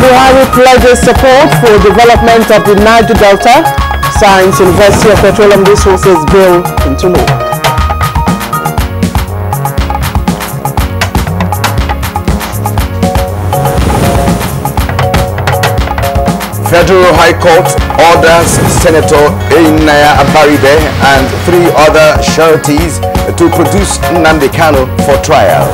Buhari pledges support for development of the Niger Delta, signs University of Petroleum Resources bill into law. Federal High Court orders Senator Einaya Abaribe and 3 other sureties to produce Nnamdi Kanu for trial.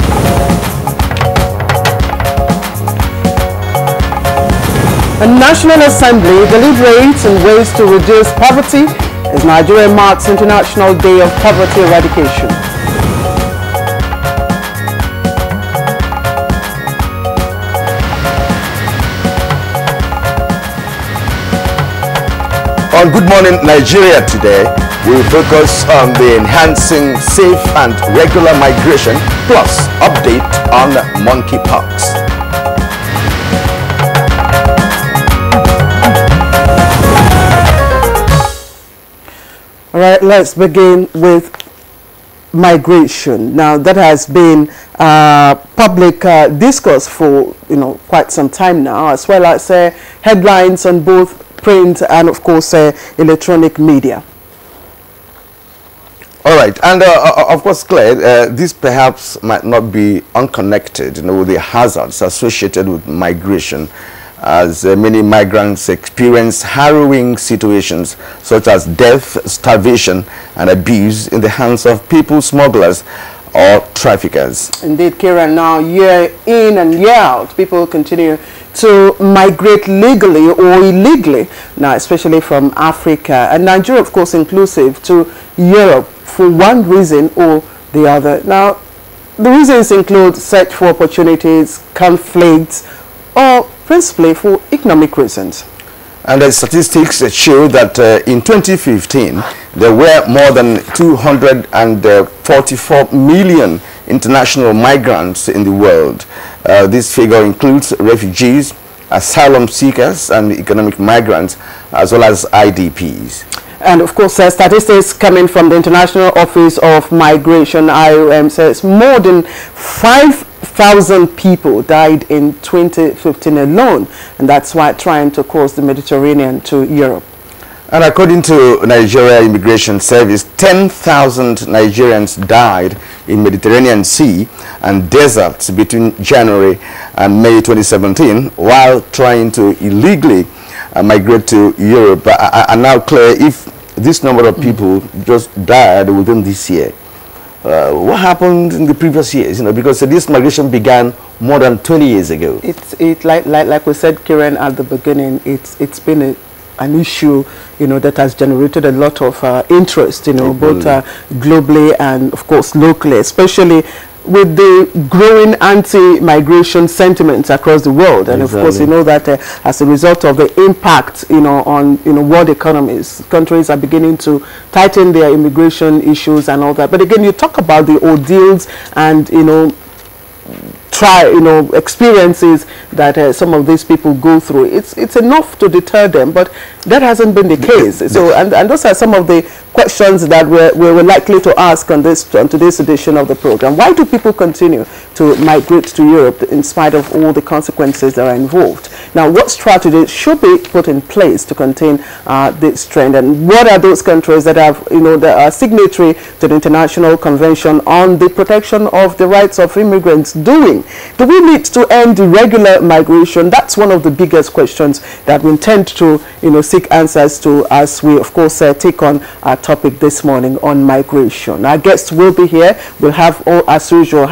A National Assembly deliberates on ways to reduce poverty as Nigeria marks International Day of Poverty Eradication. On Good Morning Nigeria today, we focus on the enhancing safe and regular migration plus update on monkeypox. All right, let's begin with migration. Now, that has been public discourse for quite some time now, as well as headlines on both print and, of course, electronic media. All right, and of course, Claire, this perhaps might not be unconnected, with the hazards associated with migration, as many migrants experience harrowing situations such as death, starvation, and abuse in the hands of people smugglers or traffickers. Indeed, Kieran, now year in and year out, people continue to migrate legally or illegally, now especially from Africa and Nigeria, of course, inclusive, to Europe for one reason or the other. Now, the reasons include search for opportunities, conflicts, or principally for economic reasons. And the statistics show that in 2015, there were more than 244 million international migrants in the world. This figure includes refugees, asylum seekers, and economic migrants, as well as IDPs. And of course, statistics coming from the International Office of Migration, IOM, says more than 5,000 people died in 2015 alone, and that's why trying to cross the Mediterranean to Europe. And according to Nigeria Immigration Service, 10,000 Nigerians died in Mediterranean Sea and deserts between January and May 2017 while trying to illegally migrate to Europe. And now, Claire, if this number of people just died within this year, what happened in the previous years? Because this migration began more than 20 years ago. Like we said, Kieran, at the beginning, it's been an issue, that has generated a lot of interest, both globally and, of course, locally, especially with the growing anti-migration sentiments across the world. And of course, that as a result of the impact, on, world economies, countries are beginning to tighten their immigration issues and all that. But again, you talk about the ordeals and, experiences that some of these people go through. It's enough to deter them, but that hasn't been the case. So, and those are some of the questions that we're likely to ask on today's edition of the program. Why do people continue to migrate to Europe in spite of all the consequences that are involved? Now, what strategies should be put in place to contain this trend, and what are those countries that have, that are signatory to the International Convention on the Protection of the Rights of Immigrants doing? Do we need to end irregular migration? That's one of the biggest questions that we intend to, seek answers to as we, of course, take on our topic this morning on migration. Our guests will be here. We'll have, as usual,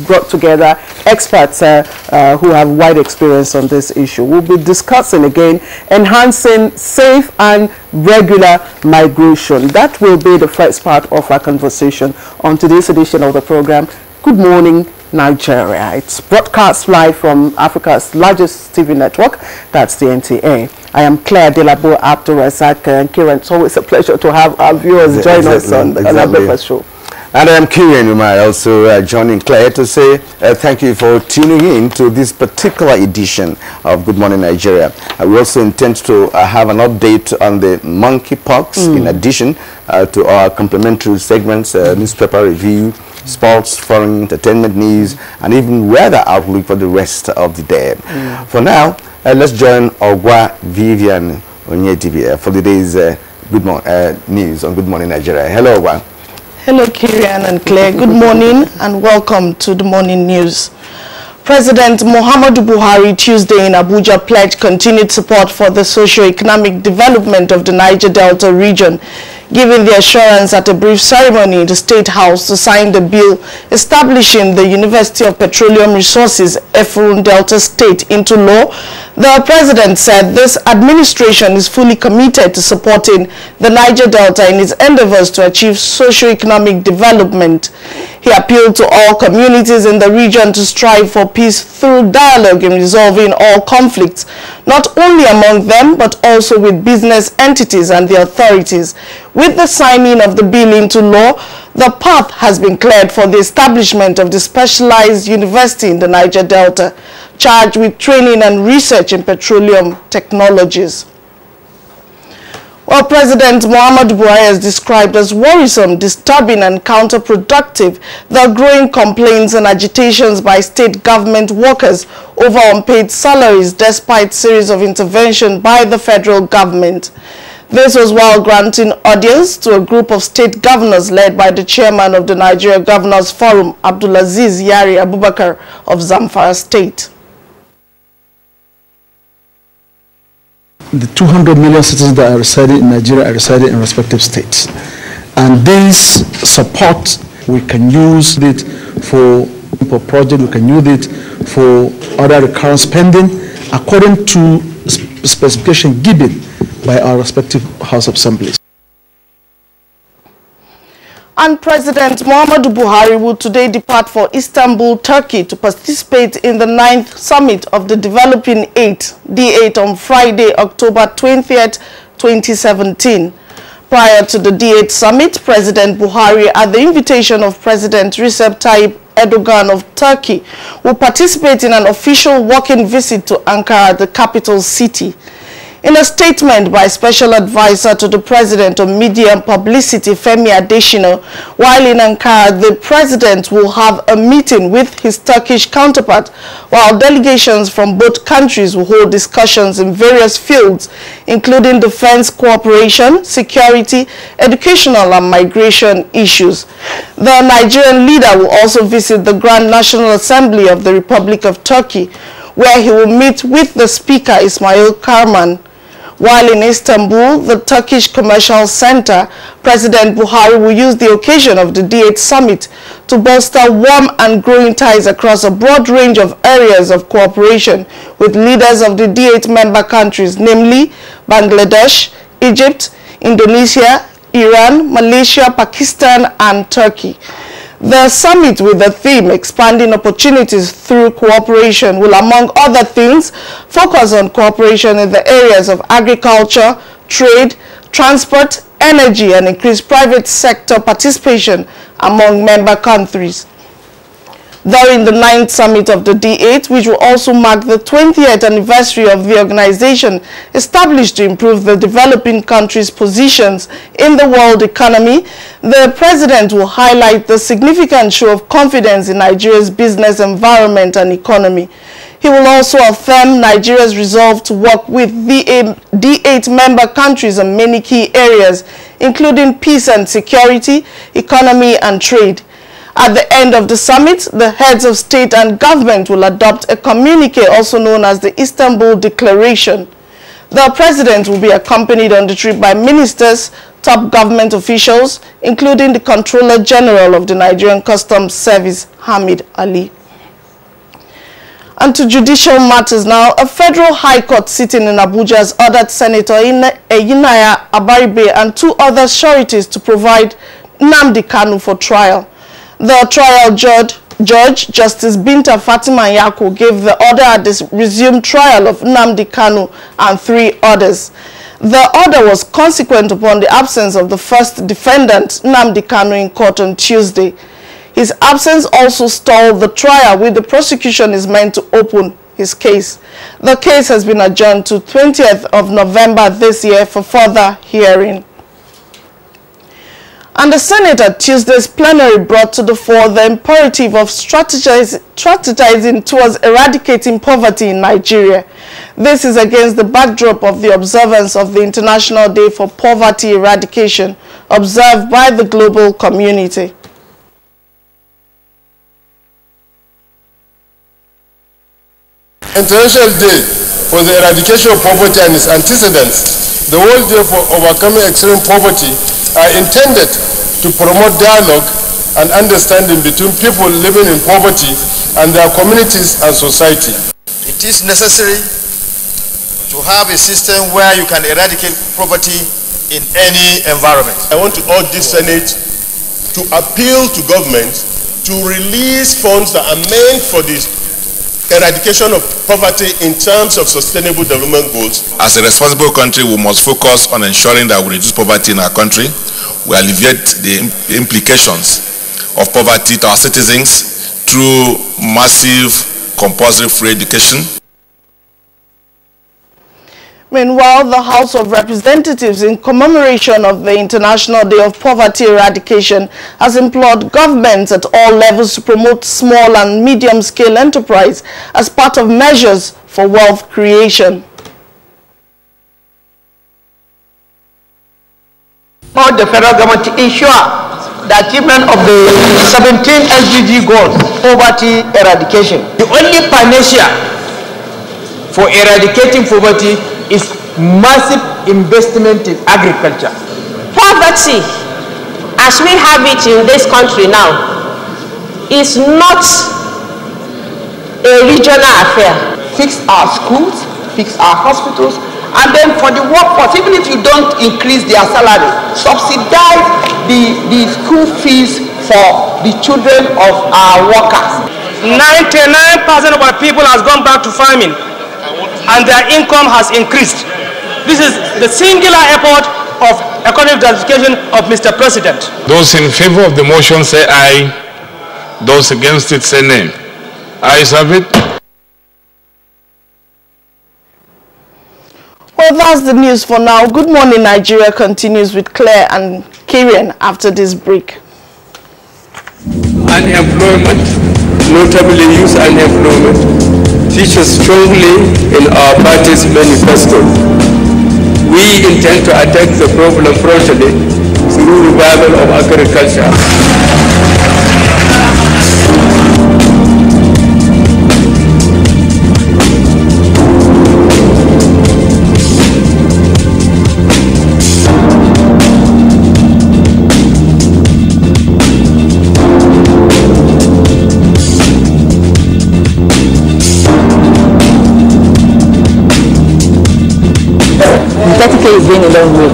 brought together experts who have wide experience on this issue. We'll be discussing again enhancing safe and regular migration. That will be the first part of our conversation on today's edition of the program. Good morning, Nigeria. It's broadcast live from Africa's largest TV network, that's the NTA. I am Claire Delabo Abdul-Razak and Kieran. It's always a pleasure to have our viewers join us on our breakfast show. And I am Kieran, whom I also joining Claire to say thank you for tuning in to this particular edition of Good Morning Nigeria. We also intend to have an update on the monkeypox in addition to our complementary segments, newspaper review, sports, foreign entertainment news, and even weather outlook for the rest of the day. For now, let's join Ogwa Vivian Onyedibia for the day's Good Morning news on Good Morning Nigeria. Hello, Ogwa. Hello, Kirian and Claire. Good morning and welcome to the morning news. President Muhammadu Buhari Tuesday in Abuja pledged continued support for the socio-economic development of the Niger Delta region, giving the assurance at a brief ceremony in the State House to sign the bill establishing the University of Petroleum Resources, Efurun Delta State into law. The president said this administration is fully committed to supporting the Niger Delta in its endeavors to achieve socio-economic development. He appealed to all communities in the region to strive for peace through dialogue in resolving all conflicts, not only among them but also with business entities and the authorities. With the signing of the bill into law, the path has been cleared for the establishment of the specialized university in the Niger Delta, charged with training and research in petroleum technologies. Well, President Muhammadu Buhari has described as worrisome, disturbing and counterproductive the growing complaints and agitations by state government workers over unpaid salaries despite series of intervention by the federal government. This was while granting audience to a group of state governors led by the chairman of the Nigeria Governors Forum, Abdulaziz Yari Abubakar of Zamfara State. The 200 million citizens that are residing in Nigeria are residing in respective states. And this support, we can use it for project, we can use it for other recurrent spending according to specification given by our respective House of Assemblies. And President Muhammadu Buhari will today depart for Istanbul, Turkey to participate in the 9th Summit of the Developing 8, D8 on Friday, October 20th, 2017. Prior to the D8 Summit, President Buhari, at the invitation of President Recep Tayyip Erdogan of Turkey, will participate in an official walking visit to Ankara, the capital city. In a statement by Special Advisor to the President on Media and Publicity, Femi Adesina, while in Ankara, the President will have a meeting with his Turkish counterpart, while delegations from both countries will hold discussions in various fields, including defense cooperation, security, educational and migration issues. The Nigerian leader will also visit the Grand National Assembly of the Republic of Turkey, where he will meet with the Speaker Ismail Karman. While in Istanbul, the Turkish Commercial Center, President Buhari will use the occasion of the D8 Summit to bolster warm and growing ties across a broad range of areas of cooperation with leaders of the D8 member countries, namely Bangladesh, Egypt, Indonesia, Iran, Malaysia, Pakistan, and Turkey. The summit, with the theme Expanding Opportunities Through Cooperation, will, among other things, focus on cooperation in the areas of agriculture, trade, transport, energy, and increase private sector participation among member countries. During the 9th Summit of the D8, which will also mark the 20th anniversary of the organization established to improve the developing countries' positions in the world economy, the President will highlight the significant show of confidence in Nigeria's business environment and economy. He will also affirm Nigeria's resolve to work with the D8 member countries on many key areas, including peace and security, economy, and trade. At the end of the summit, the heads of state and government will adopt a communique also known as the Istanbul Declaration. The President will be accompanied on the trip by ministers, top government officials, including the Controller General of the Nigerian Customs Service, Hamid Ali. And to judicial matters now, a federal high court sitting in Abuja has ordered Senator Eyinaya Abaribe and 2 other sureties to provide Nnamdi Kanu for trial. The trial judge, Justice Binta Fatima Yako, gave the order at the resumed trial of Nnamdi Kanu and 3 others. The order was consequent upon the absence of the first defendant, Nnamdi Kanu, in court on Tuesday. His absence also stalled the trial, which the prosecution is meant to open his case. The case has been adjourned to 20th of November this year for further hearing. And the Senate at Tuesday's plenary brought to the fore the imperative of strategizing towards eradicating poverty in Nigeria. This is against the backdrop of the observance of the International Day for Poverty Eradication, observed by the global community. International Day for the Eradication of Poverty and its antecedents, the World Day for Overcoming Extreme Poverty, are intended to promote dialogue and understanding between people living in poverty and their communities and society. It is necessary to have a system where you can eradicate poverty in any environment. I want to urge this Senate to appeal to government to release funds that are meant for this eradication of poverty in terms of sustainable development goals. As a responsible country, we must focus on ensuring that we reduce poverty in our country. We alleviate the implications of poverty to our citizens through massive compulsory free education. Meanwhile, the House of Representatives, in commemoration of the International Day of Poverty Eradication, has implored governments at all levels to promote small and medium-scale enterprise as part of measures for wealth creation. Urge the federal government to ensure the achievement of the 17 SDG goals, poverty eradication. The only panacea for eradicating poverty is massive investment in agriculture. Poverty, as we have it in this country now, is not a regional affair. Fix our schools, fix our hospitals, and then for the workforce, even if you don't increase their salary, subsidize the school fees for the children of our workers. 99% of our people has gone back to farming, and their income has increased. This is the singular effort of economic justification of Mr. President. Those in favor of the motion say aye. Those against it say nay. Ayes have it. Well, that's the news for now. Good Morning Nigeria continues with Claire and Kieran after this break. Unemployment, notably youth unemployment, features strongly in our party's manifesto. We intend to attack the problem promptly through revival of agriculture. Is going a long way.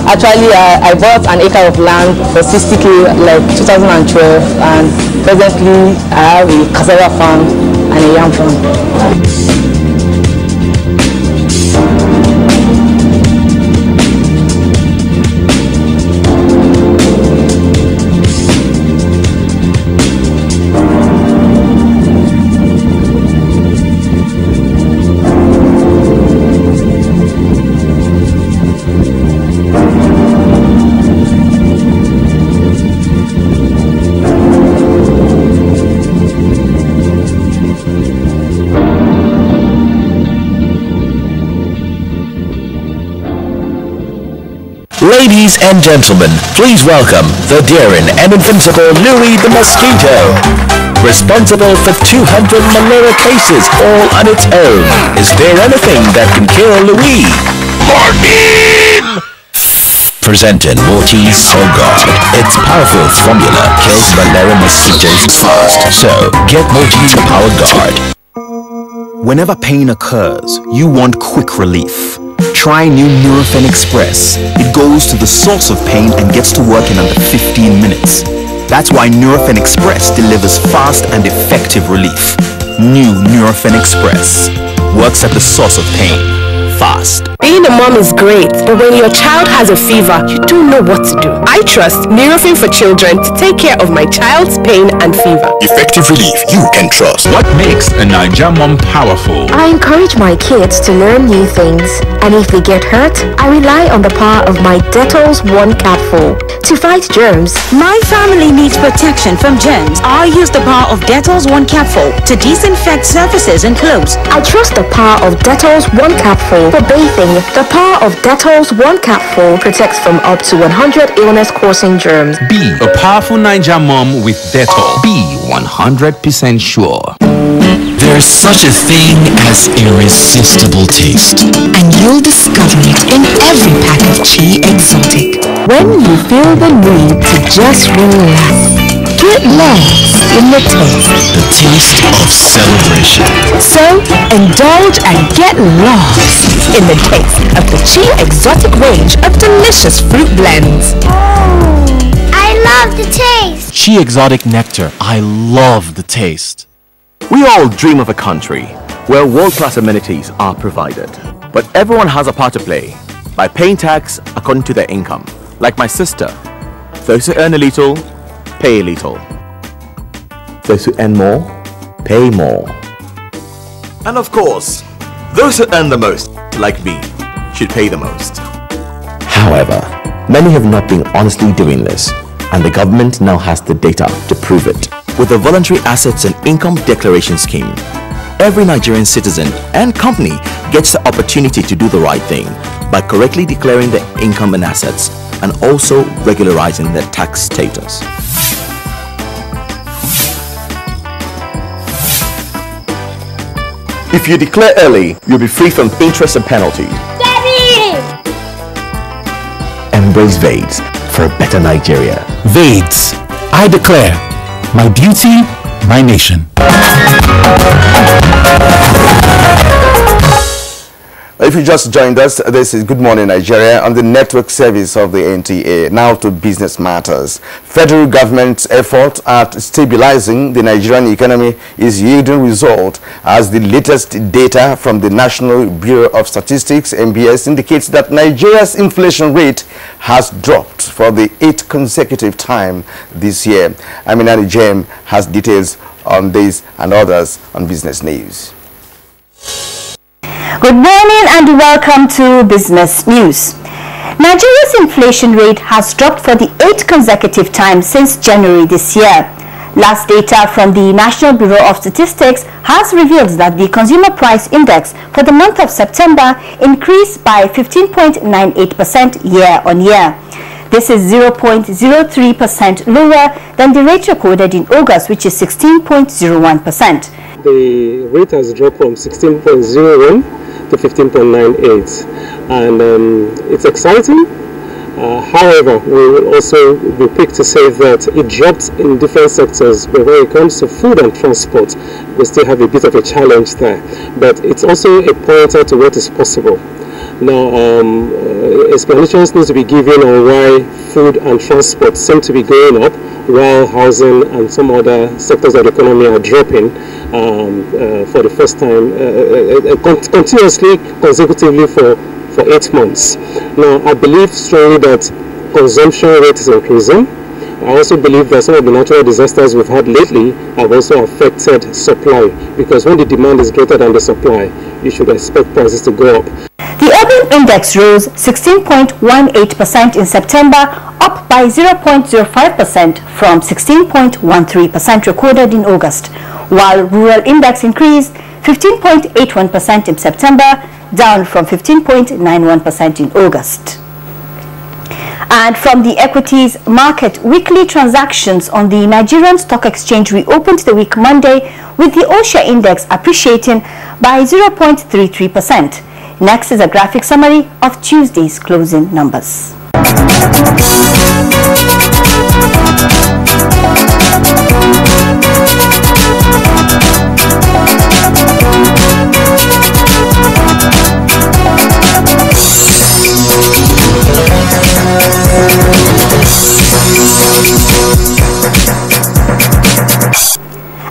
Actually, I bought an acre of land for 60k like 2012, and presently I have a cassava farm and a yam farm. Ladies and gentlemen, please welcome the daring and invincible Louis the Mosquito. Responsible for 200 malaria cases all on its own. Is there anything that can kill Louis? Morphine! Presenting Mortis for God. Its powerful formula kills malaria mosquitoes fast. So, get Mortis Power Guard. Whenever pain occurs, you want quick relief. Try new Nurofen Express. It goes to the source of pain and gets to work in under 15 minutes. That's why Nurofen Express delivers fast and effective relief. New Nurofen Express works at the source of pain. Fast. Being a mom is great, but when your child has a fever, you don't know what to do. I trust Nurofen for Children to take care of my child's pain and fever. Effective relief you can trust. What makes a Nigerian mom powerful? I encourage my kids to learn new things, and if they get hurt, I rely on the power of my Dettol's One Capful. to fight germs. My family needs protection from germs. I use the power of Dettol's One Capful to disinfect surfaces and clothes. I trust the power of Dettol's One Capful for bathing. The power of Dettol's One Capful protects from up to 100 illness-causing germs. Be a powerful Niger mom with Dettol. Be 100% sure. There's such a thing as irresistible taste. And you'll discover it in every pack of Chi Exotic. When you feel the need to just relax, get lost in the taste. The taste of celebration. So, indulge and get lost in the taste of the Chi Exotic range of delicious fruit blends. I love the taste. Chi Exotic Nectar. I love the taste. We all dream of a country where world-class amenities are provided. But everyone has a part to play by paying tax according to their income. Like my sister, those who earn a little, pay a little. Those who earn more, pay more. And of course, those who earn the most, like me, should pay the most. However, many have not been honestly doing this, and the government now has the data to prove it. With the Voluntary Assets and Income Declaration Scheme, every Nigerian citizen and company gets the opportunity to do the right thing by correctly declaring their income and assets and also regularizing their tax status. If you declare early, you'll be free from interest and penalties. Daddy! Embrace VADES for a better Nigeria. VADES. I declare. My beauty, my nation. If you just joined us, this is Good Morning Nigeria on the network service of the NTA. Now to business matters. Federal government's effort at stabilizing the Nigerian economy is yielding result, as the latest data from the National Bureau of Statistics (NBS) indicates that Nigeria's inflation rate has dropped for the 8th consecutive time this year. Amina Nijem has details on this and others on Business News. Good morning and welcome to Business News. Nigeria's inflation rate has dropped for the 8th consecutive time since January this year. Last data from the National Bureau of Statistics has revealed that the Consumer Price Index for the month of September increased by 15.98% year-on-year. This is 0.03% lower than the rate recorded in August, which is 16.01%. The rate has dropped from 16.01 to 15.98, and it's exciting. However, we will also be quick to say that it dropped in different sectors, but when it comes to food and transport, we still have a bit of a challenge there. But it's also a pointer to what is possible. Now, explanations need to be given on why food and transport seem to be going up, while housing and some other sectors of the economy are dropping for the first time continuously, consecutively for 8 months. Now, I believe strongly that consumption rate is increasing. I also believe that some of the natural disasters we've had lately have also affected supply, because when the demand is greater than the supply, you should expect prices to go up. The urban index rose 16.18% in September, up by 0.05% from 16.13% recorded in August, while rural index increased 15.81% in September, down from 15.91% in August. And from the equities market, weekly transactions on the Nigerian Stock Exchange reopened the week Monday, with the All-Share Index appreciating by 0.33%. Next is a graphic summary of Tuesday's closing numbers.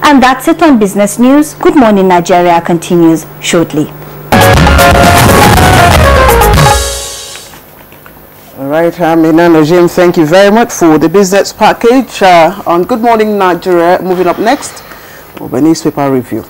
And that's it on Business News. Good Morning Nigeria continues shortly. All right, Amina Najim, thank you very much for the business package. On Good Morning Nigeria, moving up next, over newspaper review.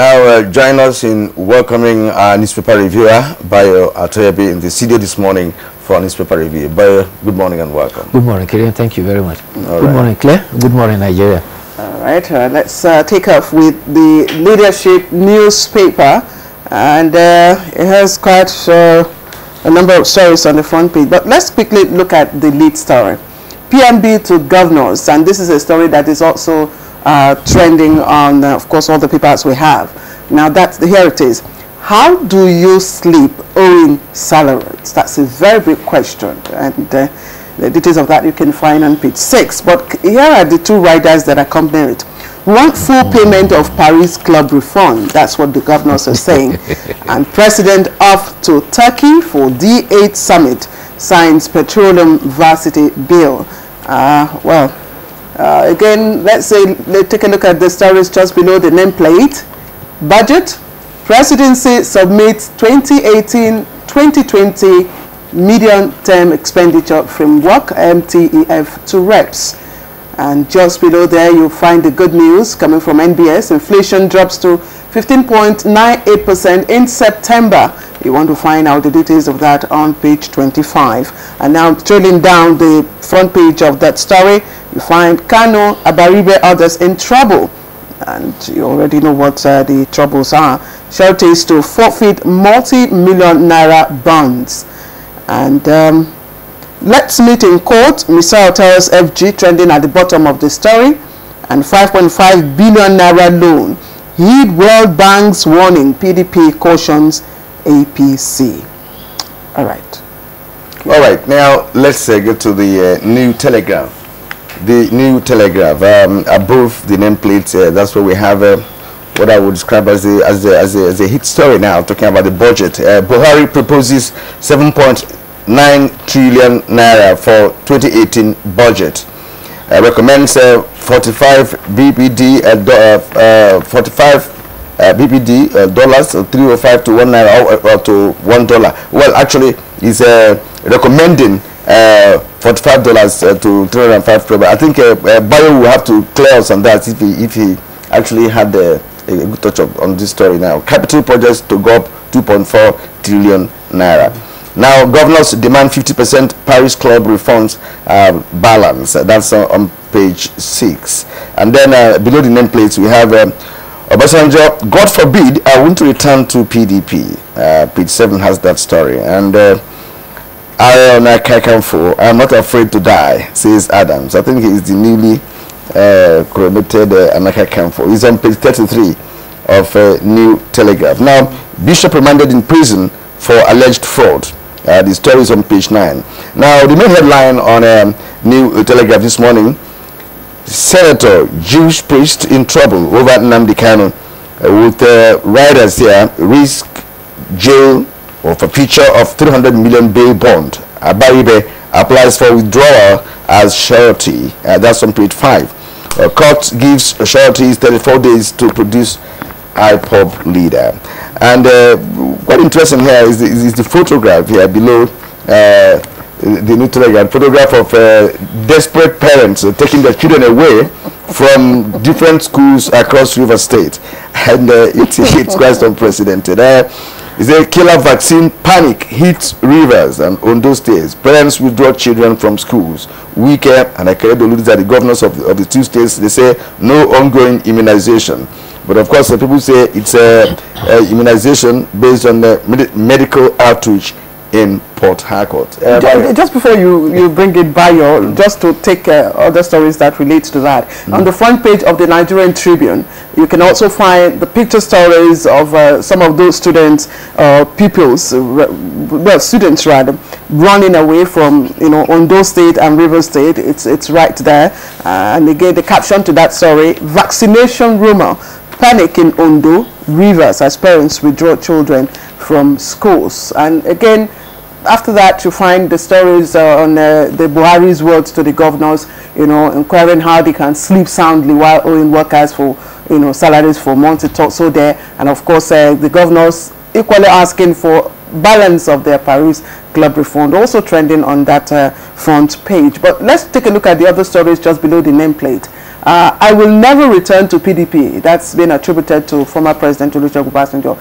Now, join us in welcoming our newspaper reviewer, Bayo Atoyebi, in the studio this morning for our newspaper review. Bayo, good morning and welcome. Good morning, Kirian. Thank you very much. Good morning, Claire. Good morning, Nigeria. All right, let's take off with the Leadership newspaper. And it has quite a number of stories on the front page. But let's quickly look at the lead story. PMB to governors. And this is a story that is also trending on, of course, all the papers we have. Now, here it is. How do you sleep owing salaries? That's a very big question. And the details of that you can find on page 6. But here are the two riders that accompany it. We want full payment of Paris Club refund. That's what the governors are saying. And President off to Turkey for D8 summit, signs petroleum varsity bill. Again, let's take a look at the stories just below the nameplate. Budget. Presidency submits 2018-2020 medium-term expenditure framework, MTEF, to reps. And just below there, you'll find the good news coming from NBS. Inflation drops to 15.98% in September. You want to find out the details of that on page 25. And now, trailing down the front page of that story, you find Kano, Abaribe, others in trouble. And you already know what the troubles are. Sureties to forfeit multi-million naira bonds. And let's meet in court. Missile tells FG, trending at the bottom of the story. And 5.5 billion naira loan. Heed World Bank's warning. PDP cautions APC. All right. All right. Now let's get to the New Telegraph. The New Telegraph. Above the nameplate, that's where we have what I would describe as a hit story now. Talking about the budget. Buhari proposes 7.9 trillion naira for 2018 budget. Recommends 45 BPD dollars, 305 to 1 naira or to $1. Well, actually, he's recommending $45 to 305. I think Bayo will have to clear us on that if he actually had a good touch up on this story now. Capital projects to go up 2.4 trillion naira. Now, governors demand 50% Paris Club refunds balance. That's on page 6. And then below the nameplates, we have Obasanjo, God forbid, I want to return to PDP. Page 7 has that story. And I'm not afraid to die, says Adams. I think he's the newly coronated Anaka Kamfo. He's on page 33 of New Telegraph. Now, Bishop remanded in prison for alleged fraud. The story is on page 9. Now, the main headline on New Telegraph this morning: Senator, Jewish priest in trouble over Nnamdi Kanu, with riders here risk jail or forfeiture of 300 million bail bond. Abaribe applies for withdrawal as surety. That's on page 5. Court gives sureties 34 days to produce IPOB leader. And quite interesting here is the photograph here below the New Telegraph. Photograph of desperate parents taking their children away from different schools across River State. And it's quite unprecedented. Is a killer vaccine panic hits Rivers and Ondo states. Parents withdraw children from schools. Wike and Akeredolu, that the governors of the two states, they say no ongoing immunization. But of course, people say it's a immunization based on the medical outreach in Port Harcourt. Just before you bring it by, just to take other stories that relate to that. On the front page of the Nigerian Tribune, you can also find the picture stories of some of those students, pupils, students rather, running away from Ondo State and River State. It's right there. And again, the caption to that story: vaccination rumor, panic in Ondo, Rivers as parents withdraw children from schools. And again, after that, you find the stories on the Buhari's words to the governors, inquiring how they can sleep soundly while owing workers for, salaries for months. It's also there. And of course, the governors equally asking for balance of their Paris Club refund, also trending on that front page. But let's take a look at the other stories just below the nameplate. I will never return to PDP. That's been attributed to former President Olusegun Obasanjo.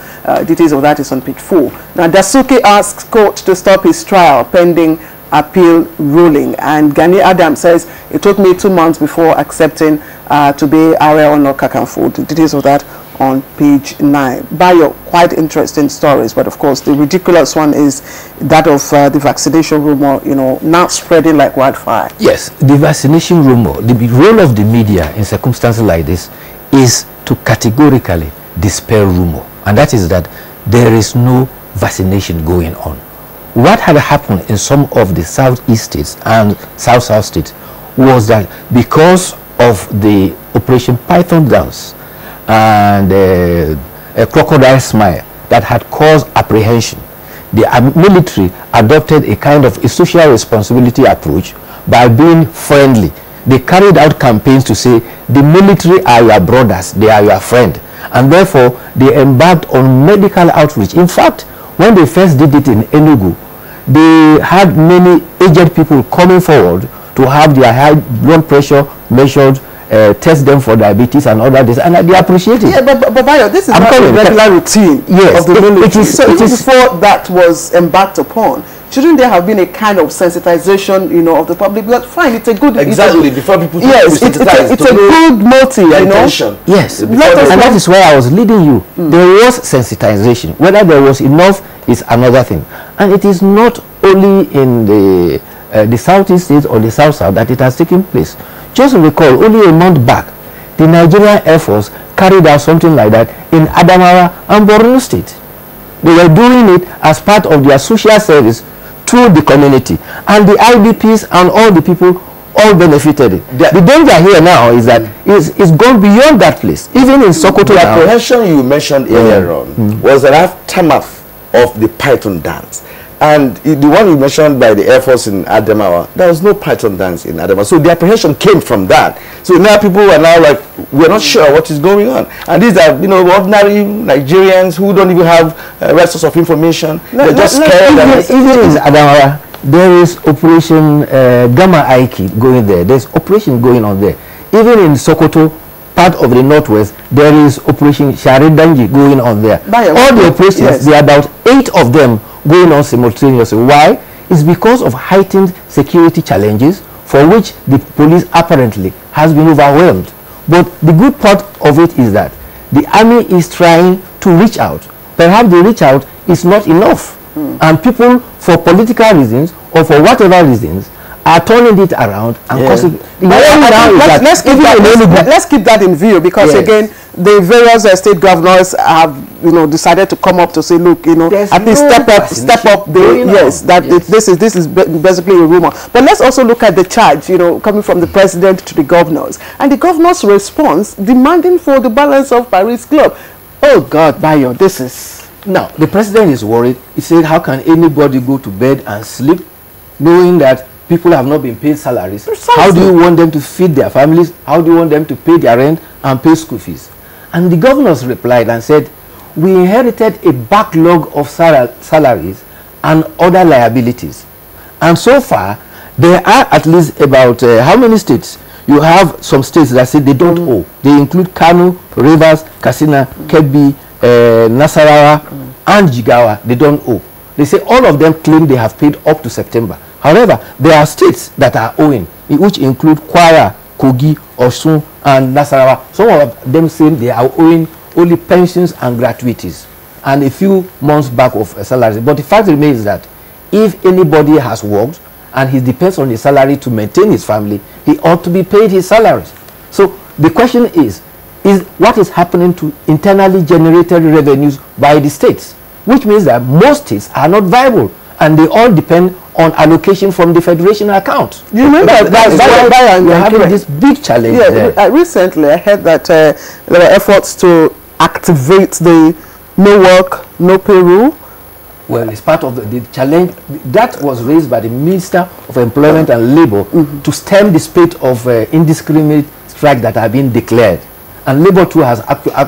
Details of that is on page 4. Now, Dasuki asks court to stop his trial pending appeal ruling. And Gani Adams says, it took me 2 months before accepting to be Ààrẹ Ọ̀nà Kakanfò. The details of that on page 9. Bayo, quite interesting stories, but of course the ridiculous one is that of the vaccination rumor, you know, now spreading like wildfire. Yes, the vaccination rumor, the role of the media in circumstances like this is to categorically dispel rumor, and that is that there is no vaccination going on. What had happened in some of the southeast states and south states was that because of the Operation Python Dance and a crocodile smile that had caused apprehension, the military adopted a kind of a social responsibility approach by being friendly. They carried out campaigns to say the military are your brothers, they are your friend, and therefore they embarked on medical outreach. In fact, when they first did it in Enugu, they had many aged people coming forward to have their high blood pressure measured, test them for diabetes and other things, and they appreciate it. Yeah, but Bayo, this is not a regular routine of the military. So even before that was embarked upon, shouldn't there have been a kind of sensitization, you know, of the public? Because fine, it's a good... Exactly, before people... Yes, it's a good motive, you know. Yes, and that is where I was leading you. There was sensitization. Whether there was enough is another thing. And it is not only in the southeast states or the south that it has taken place. Just recall, only a month back, the Nigerian Air Force carried out something like that in Adamawa and Borno State. They were doing it as part of their social service to the community, and the IDPs and all the people all benefited it. The danger here now is that it's gone beyond that place. Even in Sokoto, the apprehension you mentioned earlier on was an aftermath of the Python dance. And the one you mentioned by the Air Force in Adamawa, there was no Python dance in Adamawa. So the apprehension came from that. So now people are now like, we're not sure what is going on. And these are, you know, ordinary Nigerians who don't even have resources of information. They're just scared. Even in Adamawa, there is Operation Gamma Aiki going there. There's operation going on there. Even in Sokoto, part of the northwest, there is Operation Sharidanji going on there. All the operations, there are about 8 of them going on simultaneously. Why? It's because of heightened security challenges for which the police apparently has been overwhelmed. But the good part of it is that the army is trying to reach out. Perhaps the reach out is not enough. And people, for political reasons or for whatever reasons, are turning it around and causing... Let's keep that in view, because again, the various state governors have, you know, decided to come up to say, look, you know, at least step up the this is basically a rumor. But let's also look at the charge, you know, coming from the president to the governors, and the governors' response demanding for the balance of Paris Club. Oh God, Bayo, this is... Now, the president is worried. He said, how can anybody go to bed and sleep knowing that people have not been paid salaries? Precisely. How do you want them to feed their families? How do you want them to pay their rent and pay school fees? And the governors replied and said, we inherited a backlog of salaries and other liabilities. And so far, there are at least about, how many states? You have some states that say they don't owe. They include Kano, Rivers, Katsina, Kebbi, Nasarawa, and Jigawa. They don't owe. They say all of them claim they have paid up to September. However, there are states that are owing, which include Kwara, Kogi, Osun, and Nasarawa. Some of them say they are owing only pensions and gratuities and a few months back of salaries. But the fact remains that if anybody has worked and he depends on his salary to maintain his family, he ought to be paid his salaries. So the question is what is happening to internally generated revenues by the states, which means that most states are not viable and they all depend on allocation from the federation account. You know that's why we're having this big challenge. Yeah, recently I heard that there were efforts to activate the no work, no pay rule. Well, it's part of the challenge that was raised by the Minister of Employment and Labour to stem the spate of indiscriminate strike that have been declared. And Labour too has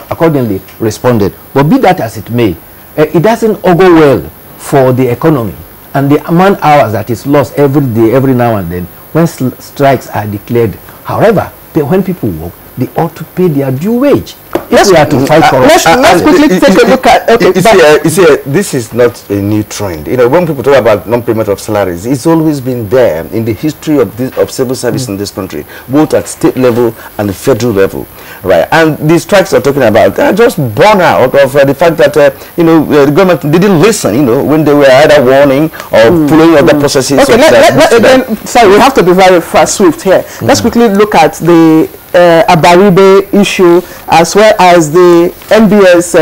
accordingly responded. But be that as it may, it doesn't augur well for the economy and the man-hours that is lost every day, every now and then, when strikes are declared. However, when people work, they ought to pay their due wage. If we are to fight corruption. Let's quickly take a look at. Okay, this is not a new trend. You know, when people talk about non-payment of salaries, it's always been there in the history of civil service in this country, both at state level and the federal level, right? And these strikes are talking about, they are just born out of the fact that the government didn't listen. You know, when they were either warning or following other processes. Okay, sorry, we have to be very swift here. Let's quickly look at the Abaribe issue as well as the NBS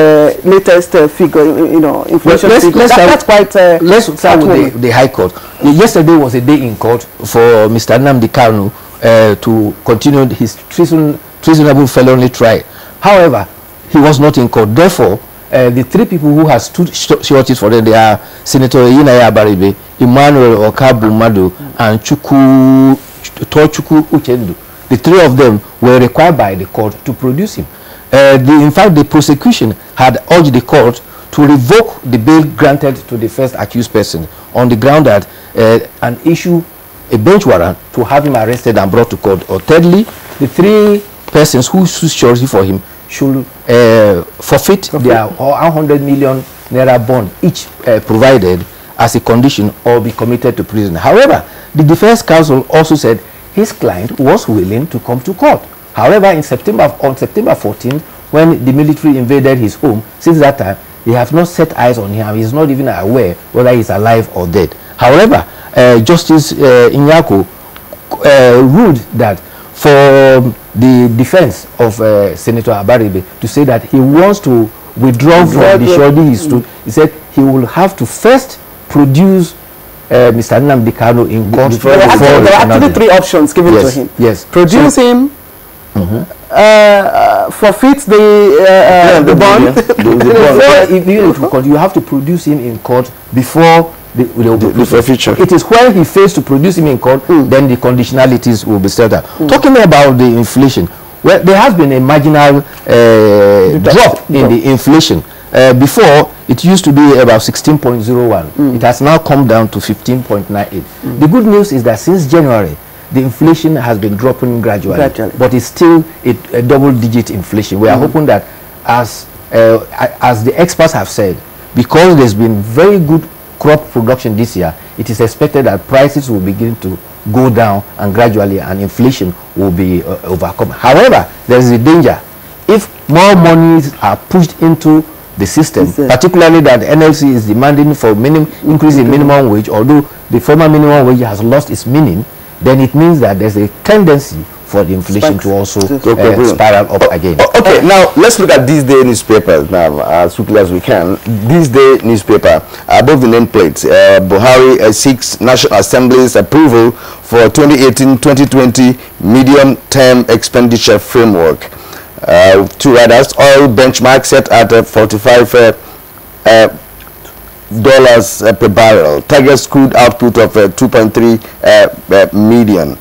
latest figure, inflation figure. That's quite. Let's start with the High Court. Yesterday was a day in court for Mr. Nnamdi Kanu to continue his treasonable felony trial. However, he was not in court. Therefore, the three people who have stood shorties for them, they are Senator Yinaya Abaribe, Emmanuel Okabumadu, and Tochukwu Uchendu. The three of them were required by the court to produce him. In fact, the prosecution had urged the court to revoke the bail granted to the first accused person on the ground that and issue a bench warrant to have him arrested and brought to court. Or thirdly, the three persons who stood surety for him should forfeit their 100 million naira bond each provided as a condition or be committed to prison. However, the defense counsel also said his client was willing to come to court. However, on September 14th, when the military invaded his home, since that time, they have not set eyes on him. He is not even aware whether he is alive or dead. However, Justice Inyako ruled that for the defense of Senator Abaribe to say that he wants to withdraw from the surety he stood, he said he will have to first produce Mr. Nnamdi Kanu in court. There are actually three options given to him. Yes. Produce him, forfeit the bond. You have to produce him in court before the forfeiture. It is when he fails to produce him in court, then the conditionalities will be set up. Talking about the inflation, well, there has been a marginal drop in the inflation. Before, it used to be about 16.01. It has now come down to 15.98. The good news is that since January, the inflation has been dropping gradually. But it's still a double-digit inflation. We are hoping that, as the experts have said, because there's been very good crop production this year, it is expected that prices will begin to go down and gradually, and inflation will be overcome. However, there is a danger. If more monies are pushed into the system, particularly that NLC is demanding for increase in minimum wage, although the former minimum wage has lost its meaning, then it means that there's a tendency for the inflation to also spiral up again. Okay, now let's look at these day newspapers now as quickly as we can. This day newspaper, above the nameplate, Buhari seeks National Assembly's approval for 2018-2020 medium-term expenditure framework. Two others, oil benchmark set at $45 per barrel. Target crude output of 2.3 million.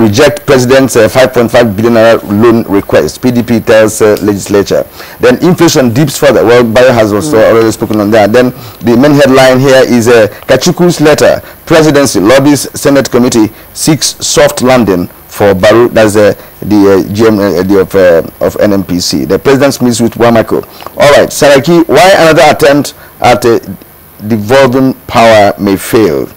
Reject president's 5.5 billion loan request. PDP tells legislature. Then inflation dips further. Well, Bayo has also already spoken on that. Then the main headline here is Kachuku's letter. Presidency lobbies Senate committee seeks soft landing for Baru. That's the GM of NNPC. The president meets with Wamako. All right, Saraki, why another attempt at devolving power may fail?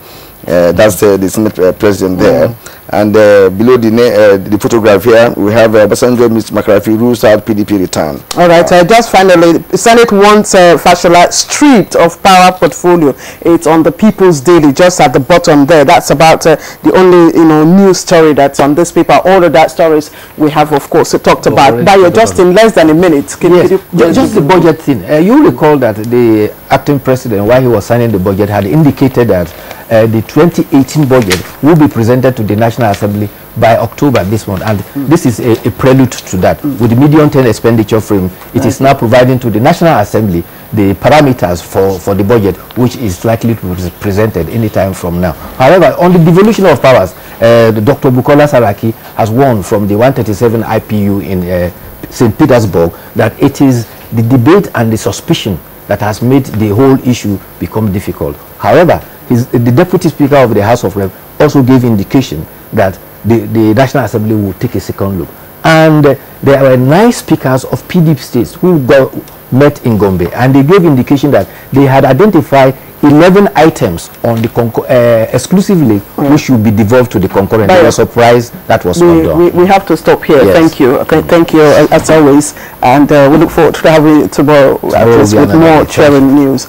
That's the Senate president there. And below the photograph here, we have Basanjo Mr. McCarthy rules out PDP return. All right, just finally, the Senate wants Fashola stripped of power portfolio. It's on the People's Daily, just at the bottom there. That's about the only news story that's on this paper. All of that stories we have, of course, talked about. Bayo, just in less than a minute. Just the budget thing. You recall that the acting president, while he was signing the budget, had indicated that the 2018 budget will be presented to the National Assembly by October this month, and this is a prelude to that. With the medium-term expenditure frame, it is now providing to the National Assembly the parameters for the budget, which is likely to be presented anytime from now. However, on the devolution of powers, Dr. Bukola Saraki has warned from the 137 IPU in St. Petersburg that it is the debate and the suspicion that has made the whole issue become difficult. However, the Deputy Speaker of the House of Reps also gave indication that the National Assembly will take a second look. And there were 9 speakers of PDP states who met in Gombe, and they gave indication that they had identified 11 items on the exclusively which should be devolved to the concurrent. They were surprised that was not done. We have to stop here. Yes. Thank you. Okay, thank you as always, and we look forward to having you tomorrow with more sharing news.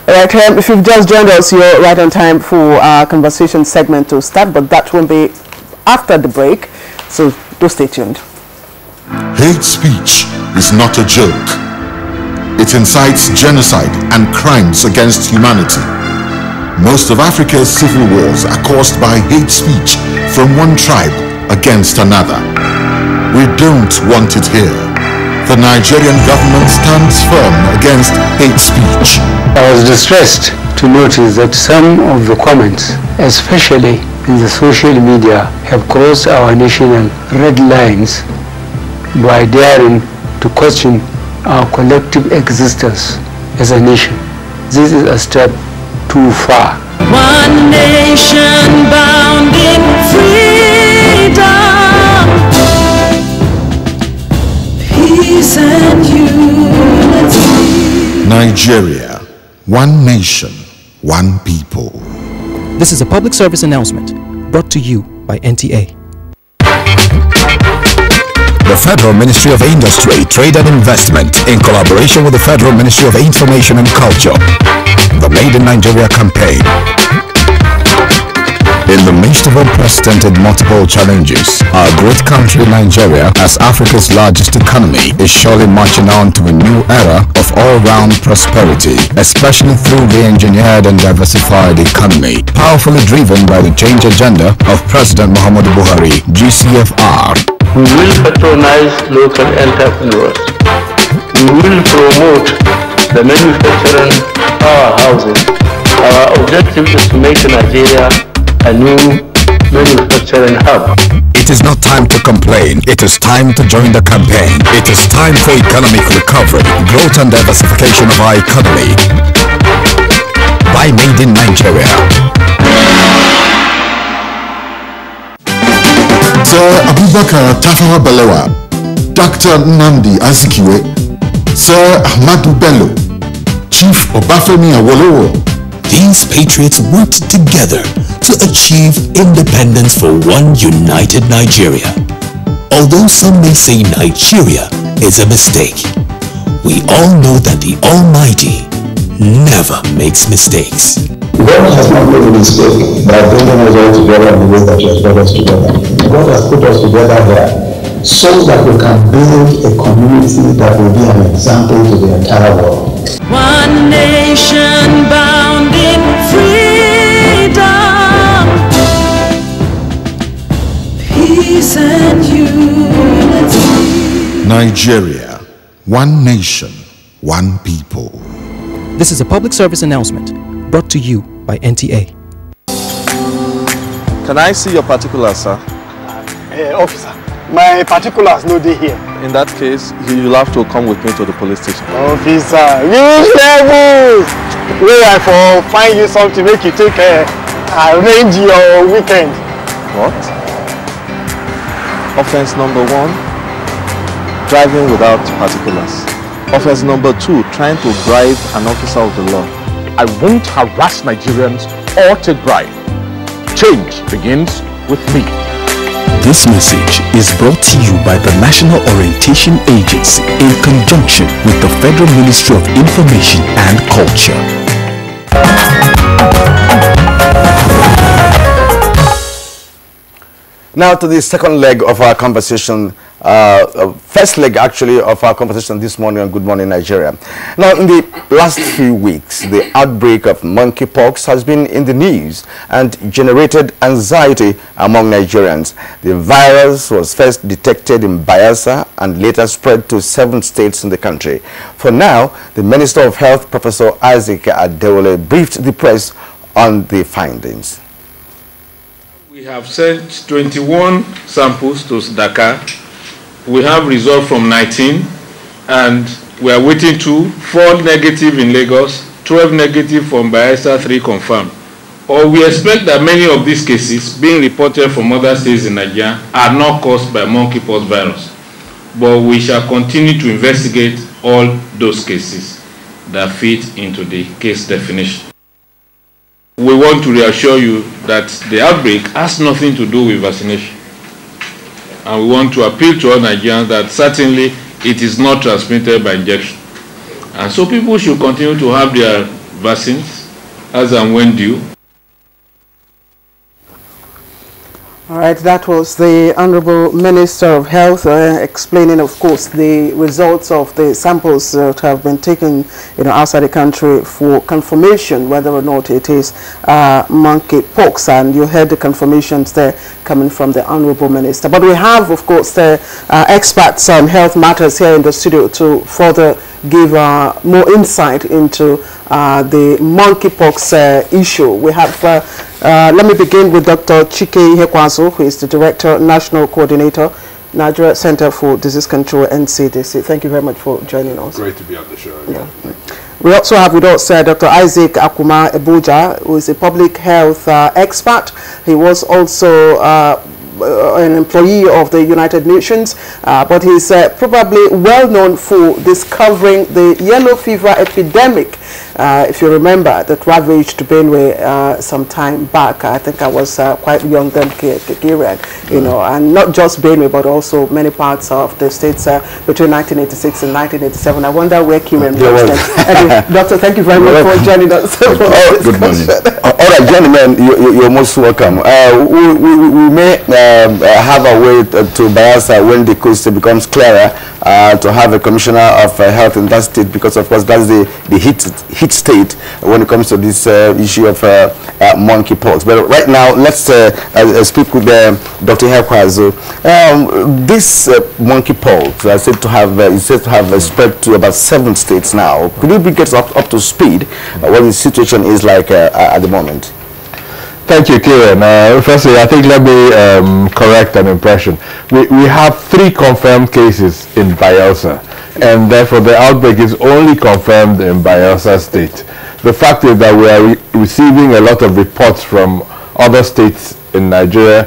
Right, if you've just joined us, you're right on time for our conversation segment to start, but that will be after the break, so do stay tuned. Hate speech is not a joke. It incites genocide and crimes against humanity. Most of Africa's civil wars are caused by hate speech from one tribe against another. We don't want it here. The Nigerian government stands firm against hate speech. I was distressed to notice that some of the comments, especially in the social media, have crossed our national red lines by daring to question our collective existence as a nation. This is a step too far. One nation bound in freedom, peace and unity. Nigeria, one nation, one people. This is a public service announcement brought to you by NTA. The Federal Ministry of Industry, Trade and Investment, in collaboration with the Federal Ministry of Information and Culture, the Made in Nigeria campaign. In the midst of unprecedented multiple challenges, our great country Nigeria, as Africa's largest economy, is surely marching on to a new era of all-round prosperity, especially through the engineered and diversified economy, powerfully driven by the change agenda of President Muhammadu Buhari, GCFR. We will patronize local entrepreneurs. We will promote the manufacturing powerhouses. Our objective is to make Nigeria a new manufacturing hub. It is not time to complain. It is time to join the campaign. It is time for economic recovery, growth and diversification of our economy. By Made in Nigeria. Sir Abubakar Tafawa Balewa, Dr. Nnamdi Azikiwe, Sir Ahmadu Bello, Chief Obafemi Awolowo. These patriots worked together to achieve independence for one united Nigeria. Although some may say Nigeria is a mistake, we all know that the Almighty never makes mistakes. God has not made a mistake by bringing us all together in the way that He has brought us together. God has put us together here so that we can build a community that will be an example to the entire world. One nation bound in freedom, peace and unity. Nigeria, one nation, one people. This is a public service announcement brought to you by NTA. Can I see your particulars, sir? Officer, my particulars no dey here. In that case, you'll have to come with me to the police station. Officer, which level? Where I for find you something make you take arrange your weekend. What? Offense number 1, driving without particulars. Offense number 2, trying to bribe an officer of the law. I won't harass Nigerians or take bribe. Change begins with me. This message is brought to you by the National Orientation Agency in conjunction with the Federal Ministry of Information and Culture. Now to the second leg of our conversation, first leg actually of our conversation this morning on Good Morning Nigeria. Now in the last few weeks, the outbreak of monkeypox has been in the news and generated anxiety among Nigerians. The virus was first detected in Bayelsa and later spread to 7 states in the country. For now, the Minister of Health, Professor Isaac Adewale, briefed the press on the findings. We have sent 21 samples to Dakar. We have results from 19, and we are waiting to 4 negative in Lagos, 12 negative from Bayelsa, 3 confirmed. Or we expect that many of these cases being reported from other states in Nigeria are not caused by monkeypox virus. but we shall continue to investigate all those cases that fit into the case definition. We want to reassure you that the outbreak has nothing to do with vaccination. And we want to appeal to all Nigerians that certainly it is not transmitted by injection. And so people should continue to have their vaccines as and when due. All right, that was the Honorable Minister of Health explaining, of course, the results of the samples that have been taken, outside the country for confirmation whether or not it is monkeypox. And you heard the confirmations there coming from the Honorable Minister. But we have, of course, the experts on health matters here in the studio to further give more insight into the monkeypox issue. We have, let me begin with Dr. Chike Ihekwazu, who is the Director, National Coordinator, Nigeria Center for Disease Control, NCDC. Thank you very much for joining us. Great to be on the show. Yeah. We also have with us Dr. Isaac Akuma Abuja, who is a public health expert. He was also an employee of the United Nations, but he's probably well known for discovering the yellow fever epidemic, if you remember, that ravaged Benue some time back. I think I was quite young then, and not just Benue, but also many parts of the states between 1986 and 1987. I wonder where Kieran was then. Anyway, Doctor, thank you very much for joining us. Good morning. All right, gentlemen, you're most welcome. We may have a way to Bayelsa when the coast becomes clearer to have a commissioner of health in that state, because of course that's the hit state when it comes to this issue of monkeypox. But right now, let's speak with Dr. Ihekwazu. This monkeypox is said to have spread to about 7 states now. Could you bring us up to speed what the situation is like at the moment? Thank you, Kieran. Firstly, I think let me correct an impression. We have 3 confirmed cases in Bayelsa, and therefore the outbreak is only confirmed in Bayelsa State. The fact is that we are receiving a lot of reports from other states in Nigeria.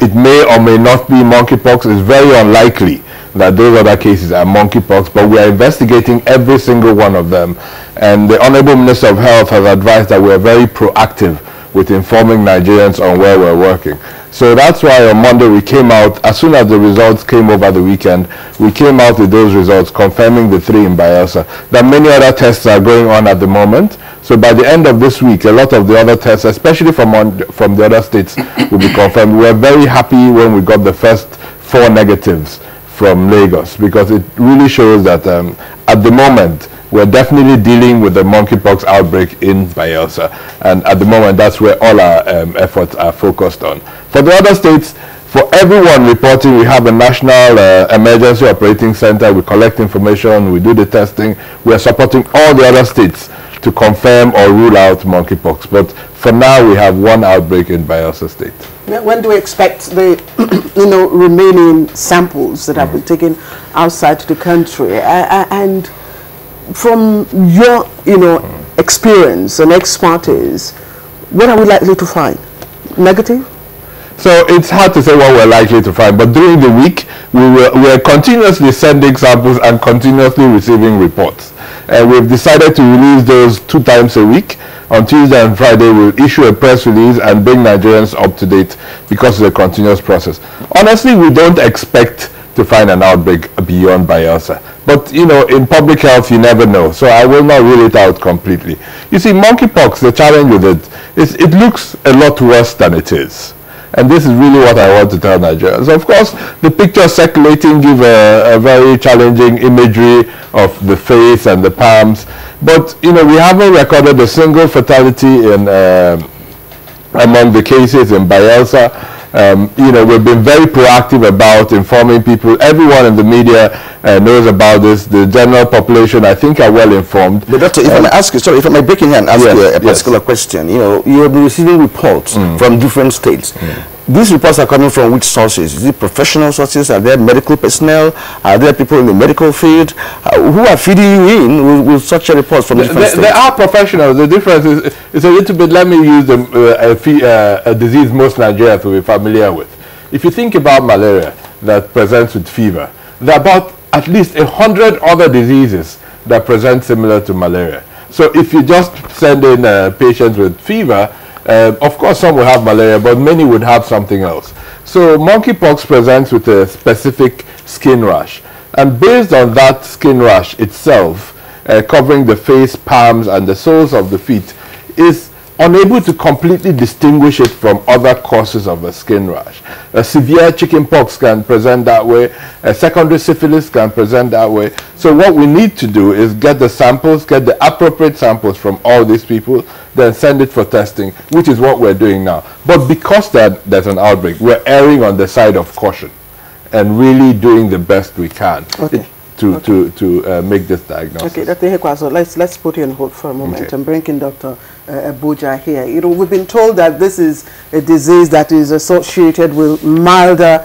It may or may not be monkeypox. It's very unlikely that those other cases are monkeypox, but we are investigating every single one of them. And the Honorable Minister of Health has advised that we are very proactive with informing Nigerians on where we're working. So that's why on Monday we came out, as soon as the results came over the weekend, we came out with those results confirming the 3 in Bayelsa. There are many other tests are going on at the moment. So by the end of this week, a lot of the other tests, especially from the other states, will be confirmed. We were very happy when we got the first 4 negatives from Lagos, because it really shows that at the moment, we're definitely dealing with the monkeypox outbreak in Bayelsa, and at the moment that's where all our efforts are focused on. For the other states, for everyone reporting, we have a national emergency operating center. We collect information, we do the testing. We are supporting all the other states to confirm or rule out monkeypox. But for now, we have 1 outbreak in Bayelsa State. When do we expect the remaining samples that have been taken outside the country? And from your experience and expertise, what are we likely to find? Negative? So it's hard to say what we're likely to find, but during the week we are continuously sending samples and continuously receiving reports. And we've decided to release those 2 times a week. On Tuesday and Friday we'll issue a press release and bring Nigerians up to date, because it's a continuous process. Honestly, we don't expect to find an outbreak beyond Bayelsa. But, in public health, you never know. So I will not rule it out completely. You see, monkeypox, the challenge with it is it looks a lot worse than it is. And this is really what I want to tell Nigerians. Of course, the pictures circulating give a very challenging imagery of the face and the palms. But, we haven't recorded a single fatality in among the cases in Bayelsa. We've been very proactive about informing people. Everyone in the media knows about this. The general population, I think, are well informed. But Doctor, if I may ask you, sorry, if I may break in here and ask you a particular question. You have been receiving reports from different states. These reports are coming from which sources? Is it professional sources? Are there medical personnel? Are there people in the medical field? Who are feeding you in with such reports from different states? They are professionals. The difference is a little bit, let me use a disease most Nigerians will be familiar with. If you think about malaria that presents with fever, there are about at least 100 other diseases that present similar to malaria. So if you just send in patients with fever, of course some will have malaria, but many would have something else. So monkeypox presents with a specific skin rash. And based on that skin rash itself, covering the face, palms, and the soles of the feet, is unable to completely distinguish it from other causes of a skin rash. A severe chickenpox can present that way. A secondary syphilis can present that way. So what we need to do is get the samples, get the appropriate samples from all these people, then send it for testing, which is what we're doing now. But because there's an outbreak, we're erring on the side of caution and really doing the best we can to make this diagnosis. Okay, Dr. Hekwaso, let's put you on hold for a moment and bring in Dr. Abuja here. You know, we've been told that this is a disease that is associated with milder,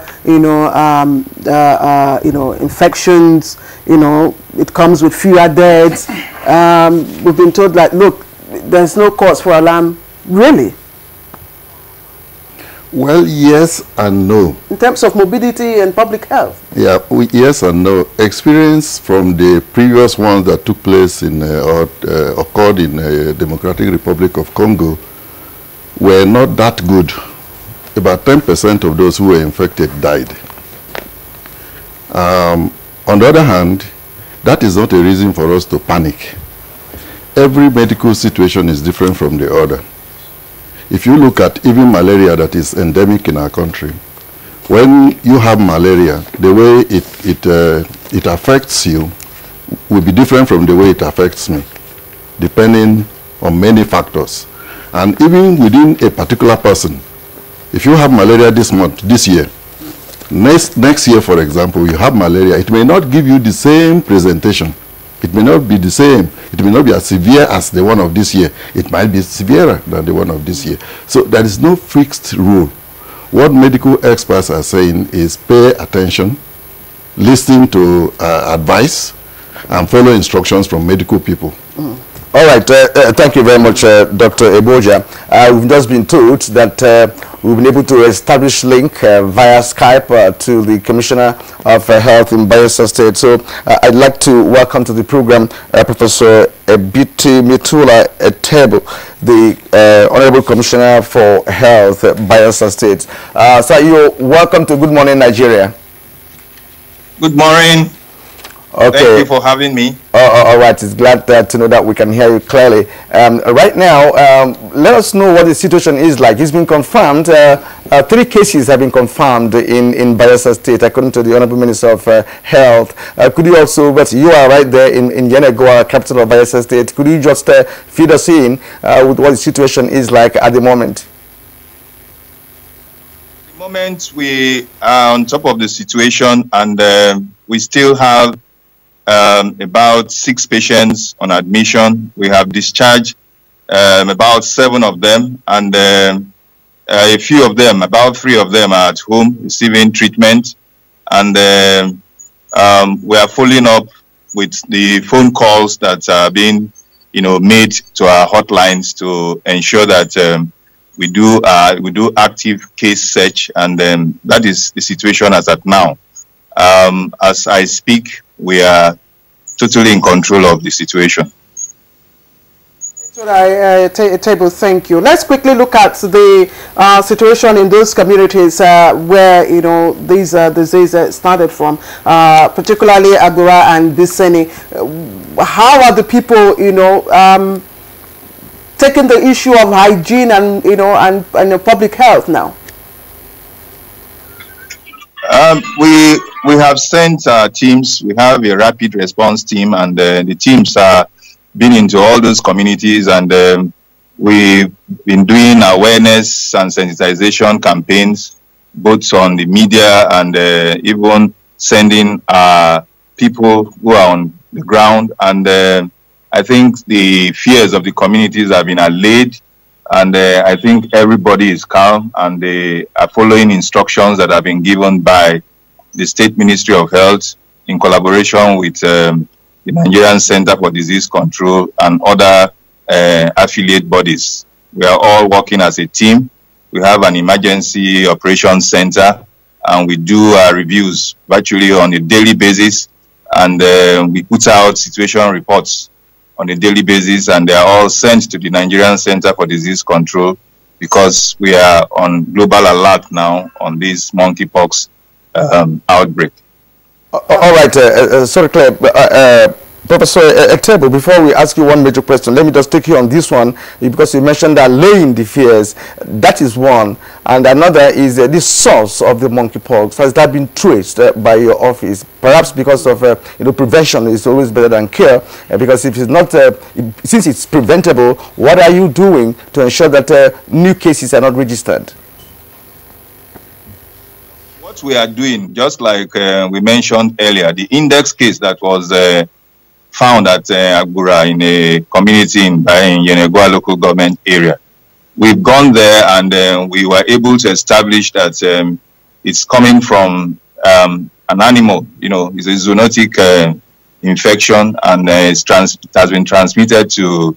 infections. You know, it comes with fewer deaths. We've been told that, look, there's no cause for alarm. Really? Well, yes and no. In terms of mobility and public health? Yeah, yes and no. Experience from the previous ones that took place in or occurred in the Democratic Republic of Congo were not that good. About 10% of those who were infected died. On the other hand, that is not a reason for us to panic. Every medical situation is different from the other. If you look at even malaria that is endemic in our country, when you have malaria, the way it affects you will be different from the way it affects me, depending on many factors. And even within a particular person, if you have malaria this year, next year, for example, you have malaria, it may not give you the same presentation. It may not be the same. It may not be as severe as the one of this year. It might be severer than the one of this year. So there is no fixed rule. What medical experts are saying is pay attention, listen to advice, and follow instructions from medical people. All right, thank you very much, Dr. Abuja. We've just been told that we've been able to establish link via Skype to the Commissioner of Health in Bayelsa State. So I'd like to welcome to the program Professor Ebiti Mitula Etebo, the Honorable Commissioner for Health, Bayelsa State. Sir, you're welcome to Good Morning Nigeria. Good morning. Okay. Thank you for having me. All right, it's glad to know that we can hear you clearly. Right now, let us know what the situation is like. It's been confirmed, 3 cases have been confirmed in Bayelsa State, according to the Honorable Minister of Health. Could you also, but you are right there in Yenagoa, capital of Bayelsa State, could you just feed us in with what the situation is like at the moment? At the moment, we are on top of the situation, and we still have about 6 patients on admission. We have discharged about 7 of them, and a few of them, about 3 of them, are at home receiving treatment. And we are following up with the phone calls that are being, made to our hotlines to ensure that we do active case search, and that is the situation as at now. As I speak, we are totally in control of the situation. Table, thank you. Let's quickly look at the situation in those communities where these diseases started from, particularly Abuja and Biseni. How are the people, taking the issue of hygiene and and public health now? We have sent teams. We have a rapid response team, and the teams are been into all those communities, and we've been doing awareness and sensitization campaigns, both on the media and even sending people who are on the ground. And I think the fears of the communities have been allayed. And I think everybody is calm, and they are following instructions that have been given by the State Ministry of Health in collaboration with the Nigerian Center for Disease Control and other affiliate bodies. We are all working as a team. We have an emergency operations center, and we do reviews virtually on a daily basis, and we put out situation reports on a daily basis, and they are all sent to the Nigerian Center for Disease Control, because we are on global alert now on this monkeypox outbreak. All right, sorry, Claire. Professor Etebo, before we ask you one major question, let me just take you on this one, because you mentioned that laying the fears. That is one. And another is the source of the monkeypox. Has that been traced by your office? Perhaps because of, prevention is always better than cure. Because if it's not, since it's preventable, what are you doing to ensure that new cases are not registered? What we are doing, just like we mentioned earlier, the index case that was found at Abuja in a community in Yenegua local government area. We've gone there, and we were able to establish that it's coming from an animal. It's a zoonotic infection, and it has been transmitted to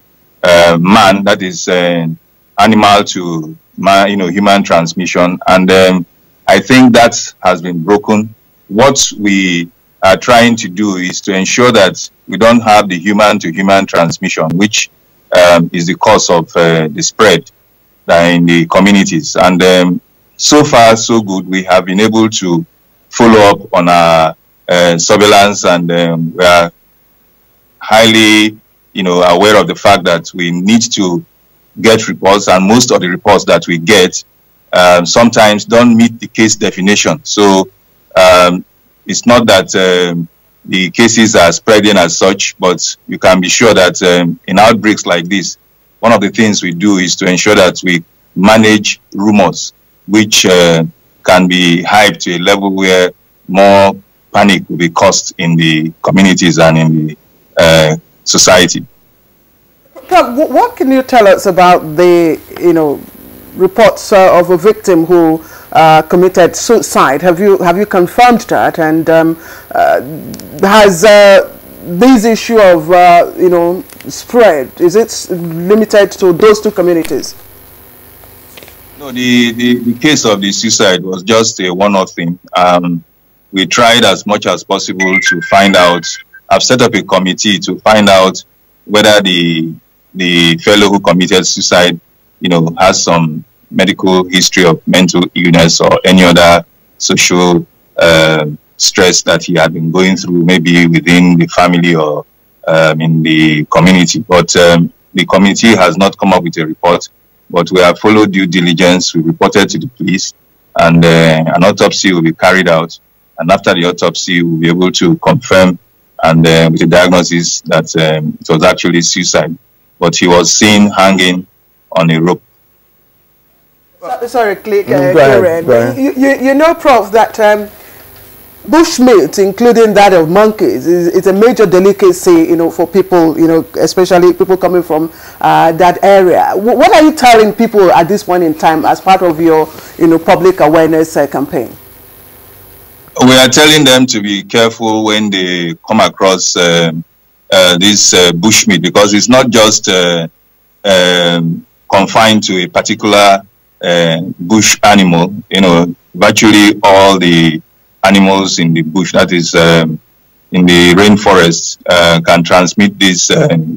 man. That is animal to man, human transmission. And I think that has been broken. What we are trying to do is to ensure that we don't have the human-to-human transmission, which is the cause of the spread in the communities. And so far, so good. We have been able to follow up on our surveillance, and we are highly, aware of the fact that we need to get reports, and most of the reports that we get sometimes don't meet the case definition. So it's not that the cases are spreading as such, but you can be sure that in outbreaks like this, one of the things we do is to ensure that we manage rumors, which can be hyped to a level where more panic will be caused in the communities and in the society. What can you tell us about the, reports of a victim who committed suicide? Have you confirmed that? And has this issue of spread, is it limited to those two communities? No, the case of the suicide was just a one-off thing. We tried as much as possible to find out. I've set up a committee to find out whether the fellow who committed suicide has some medical history of mental illness or any other social stress that he had been going through, maybe within the family or in the community. But the committee has not come up with a report, but we have followed due diligence. We reported to the police, and an autopsy will be carried out. And after the autopsy, we'll be able to confirm and with the diagnosis that it was actually suicide. But he was seen hanging on a rope. Sorry, Karen. You know, Prof, that bushmeat, including that of monkeys, is a major delicacy, for people, especially people coming from that area. What are you telling people at this point in time as part of your, public awareness campaign? We are telling them to be careful when they come across this bushmeat, because it's not just confined to a particular bush animal. Virtually all the animals in the bush, that is in the rainforest, can transmit this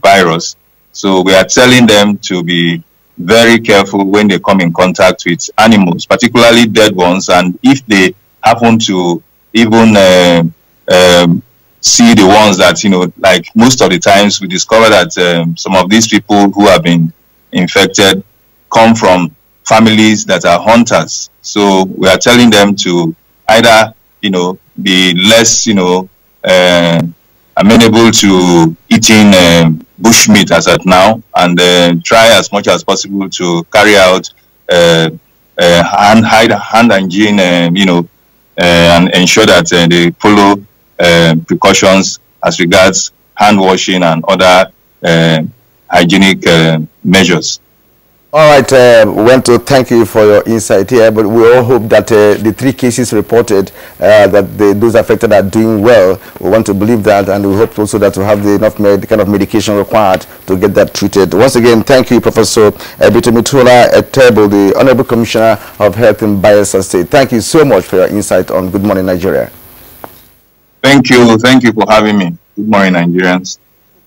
virus. So we are telling them to be very careful when they come in contact with animals, particularly dead ones, and if they happen to even see the ones that, like most of the times we discover that some of these people who have been infected come from families that are hunters. So we are telling them to either, be less, amenable to eating bushmeat as at now, and try as much as possible to carry out hand hygiene, and ensure that they follow precautions as regards hand washing and other hygienic measures. All right, we want to thank you for your insight here, but we all hope that the 3 cases reported, that those affected are doing well. We want to believe that, and we hope also that we have the kind of medication required to get that treated. Once again, thank you, Professor Bitomitola Etebo, the Honorable Commissioner of Health in Bayelsa State. Thank you so much for your insight on Good Morning Nigeria. Thank you. Thank you for having me. Good morning, Nigerians.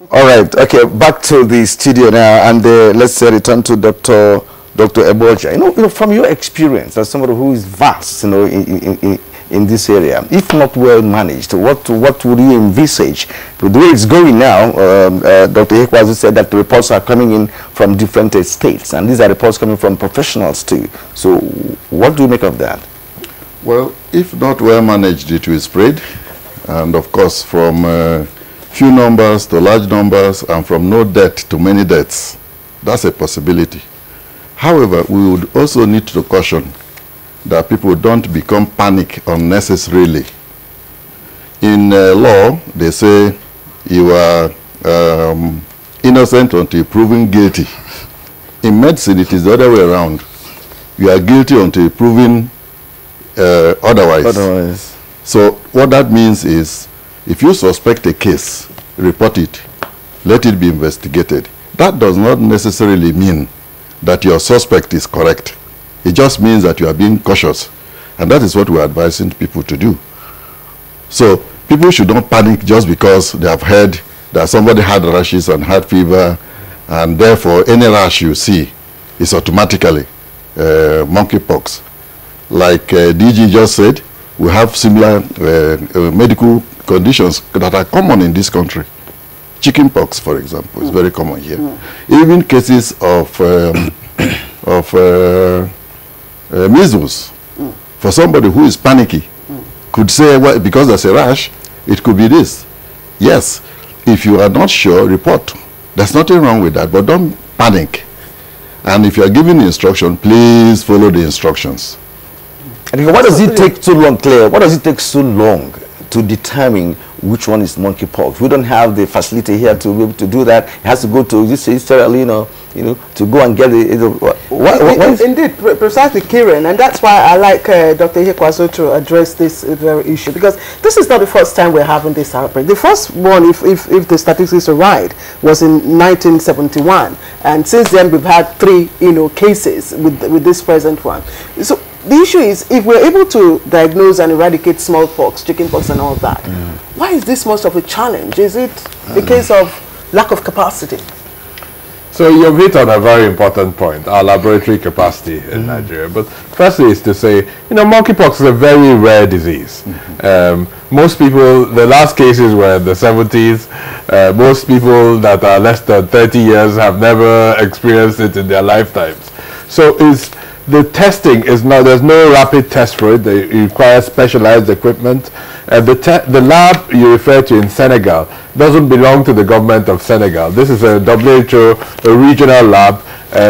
All right. Okay. Back to the studio now, and let's return to Dr. Abuja. You know, from your experience as somebody who is vast, in this area, if not well managed, what would you envisage? The way it's going now, Dr. Hekwazu said that the reports are coming in from different states, and these are reports coming from professionals too. So, what do you make of that? Well, if not well managed, it will spread, and of course, from few numbers to large numbers, and from no death to many deaths. That's a possibility. However, we would also need to caution that people don't become panic unnecessarily. In law, they say you are innocent until proven guilty. In medicine, it is the other way around. You are guilty until proven otherwise. So what that means is, if you suspect a case, report it, let it be investigated. That does not necessarily mean that your suspect is correct. It just means that you are being cautious. And that is what we are advising people to do. So people should not panic just because they have heard that somebody had rashes and had fever, and therefore any rash you see is automatically monkeypox. Like DG just said, we have similar medical conditions that are common in this country. Chickenpox, for example, is very common here. Even cases of measles, for somebody who is panicky, could say, well, because there's a rash, it could be this. Yes, if you are not sure, report. There's nothing wrong with that, but don't panic. And if you are given instruction, please follow the instructions. And why does it take so long, Claire? Why does it take so long to determine which one is monkeypox? We don't have the facility here to be able to do that. It has to go to this Israel, to go and get it. Indeed, precisely, Kieran, and that's why I like Dr. Hekwazu to address this very issue, because this is not the first time we're having this outbreak. The first one, if the statistics are right, was in 1971, and since then we've had 3 cases with this present one. So the issue is, if we're able to diagnose and eradicate smallpox, chickenpox, and all that, why is this much of a challenge? Is it a case of lack of capacity? So you've hit on a very important point, our laboratory capacity in Nigeria. But firstly is to say, monkeypox is a very rare disease. Most people, the last cases were in the 70s. Most people that are less than 30 years have never experienced it in their lifetimes. So the testing is not, there's no rapid test for it. It requires specialized equipment. The lab you refer to in Senegal doesn't belong to the government of Senegal. This is a WHO, a regional lab,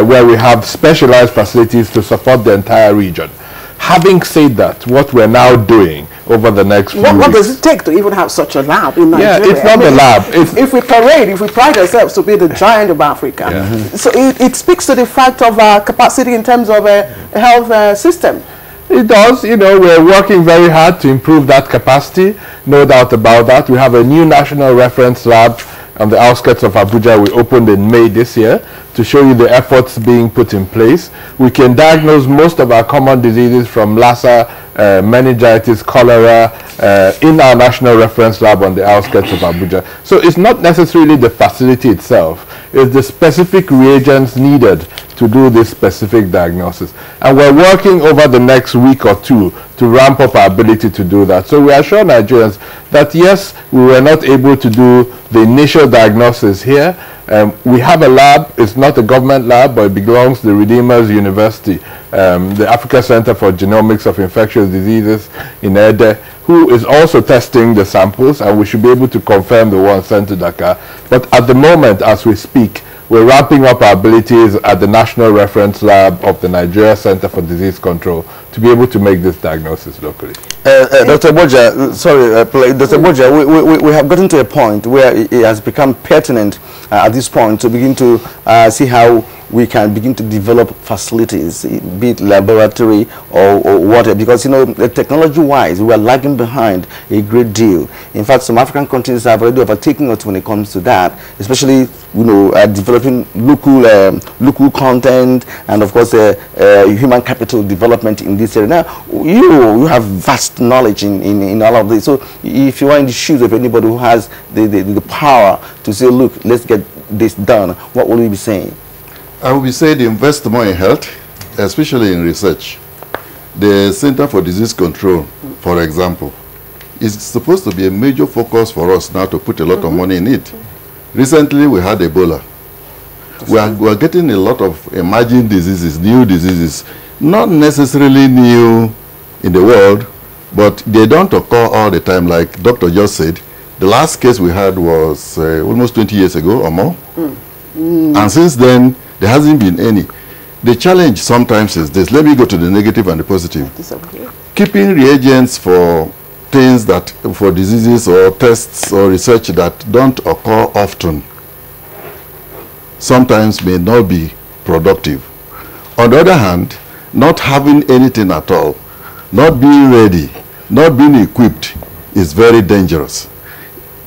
where we have specialized facilities to support the entire region. Having said that, what we're now doing over the next few weeks... What does it take to even have such a lab in Nigeria? Yeah, it's not the lab. If we pride ourselves to be the giant of Africa, so it speaks to the fact of our capacity in terms of a health system. It does. We're working very hard to improve that capacity, no doubt about that. We have a new national reference lab on the outskirts of Abuja. We opened in May this year to show you the efforts being put in place. We can diagnose most of our common diseases from Lassa, meningitis, cholera, in our national reference lab on the outskirts of Abuja. So it's not necessarily the facility itself, it's the specific reagents needed to do this specific diagnosis. And we're working over the next week or 2 to ramp up our ability to do that. So we assure Nigerians that yes, we were not able to do the initial diagnosis here. We have a lab. It's not a government lab, but it belongs to the Redeemers University, the Africa Center for Genomics of Infectious Diseases in Ede, who is also testing the samples, and we should be able to confirm the ones sent to Dakar. But at the moment, as we speak, we're ramping up our abilities at the National Reference Lab of the Nigeria Center for Disease Control to be able to make this diagnosis locally. Dr. Boja, sorry, Dr. Boja, we have gotten to a point where it has become pertinent at this point to begin to see how we can begin to develop facilities, be it laboratory or whatever, because, you know, technology-wise, we are lagging behind a great deal. In fact, some African countries have already overtaken us when it comes to that, especially, you know, developing local content and, of course, human capital development in this area. Now, you have vast knowledge in all of this. So, if you are in the shoes of anybody who has the power to say, look, let's get this done, what will you be saying? I will be saying invest more in health, especially in research. The Center for Disease Control, for example, is supposed to be a major focus for us now to put a lot of money in it. Recently, we had Ebola. We are getting a lot of emerging diseases, new diseases, not necessarily new in the world, but they don't occur all the time, like Dr. just said. The last case we had was almost 20 years ago or more. And since then, there hasn't been any. The challenge sometimes is this. Let me go to the negative and the positive. Keeping reagents for things that, for diseases or tests or research that don't occur often, sometimes may not be productive. On the other hand, not having anything at all, not being ready, not being equipped is very dangerous.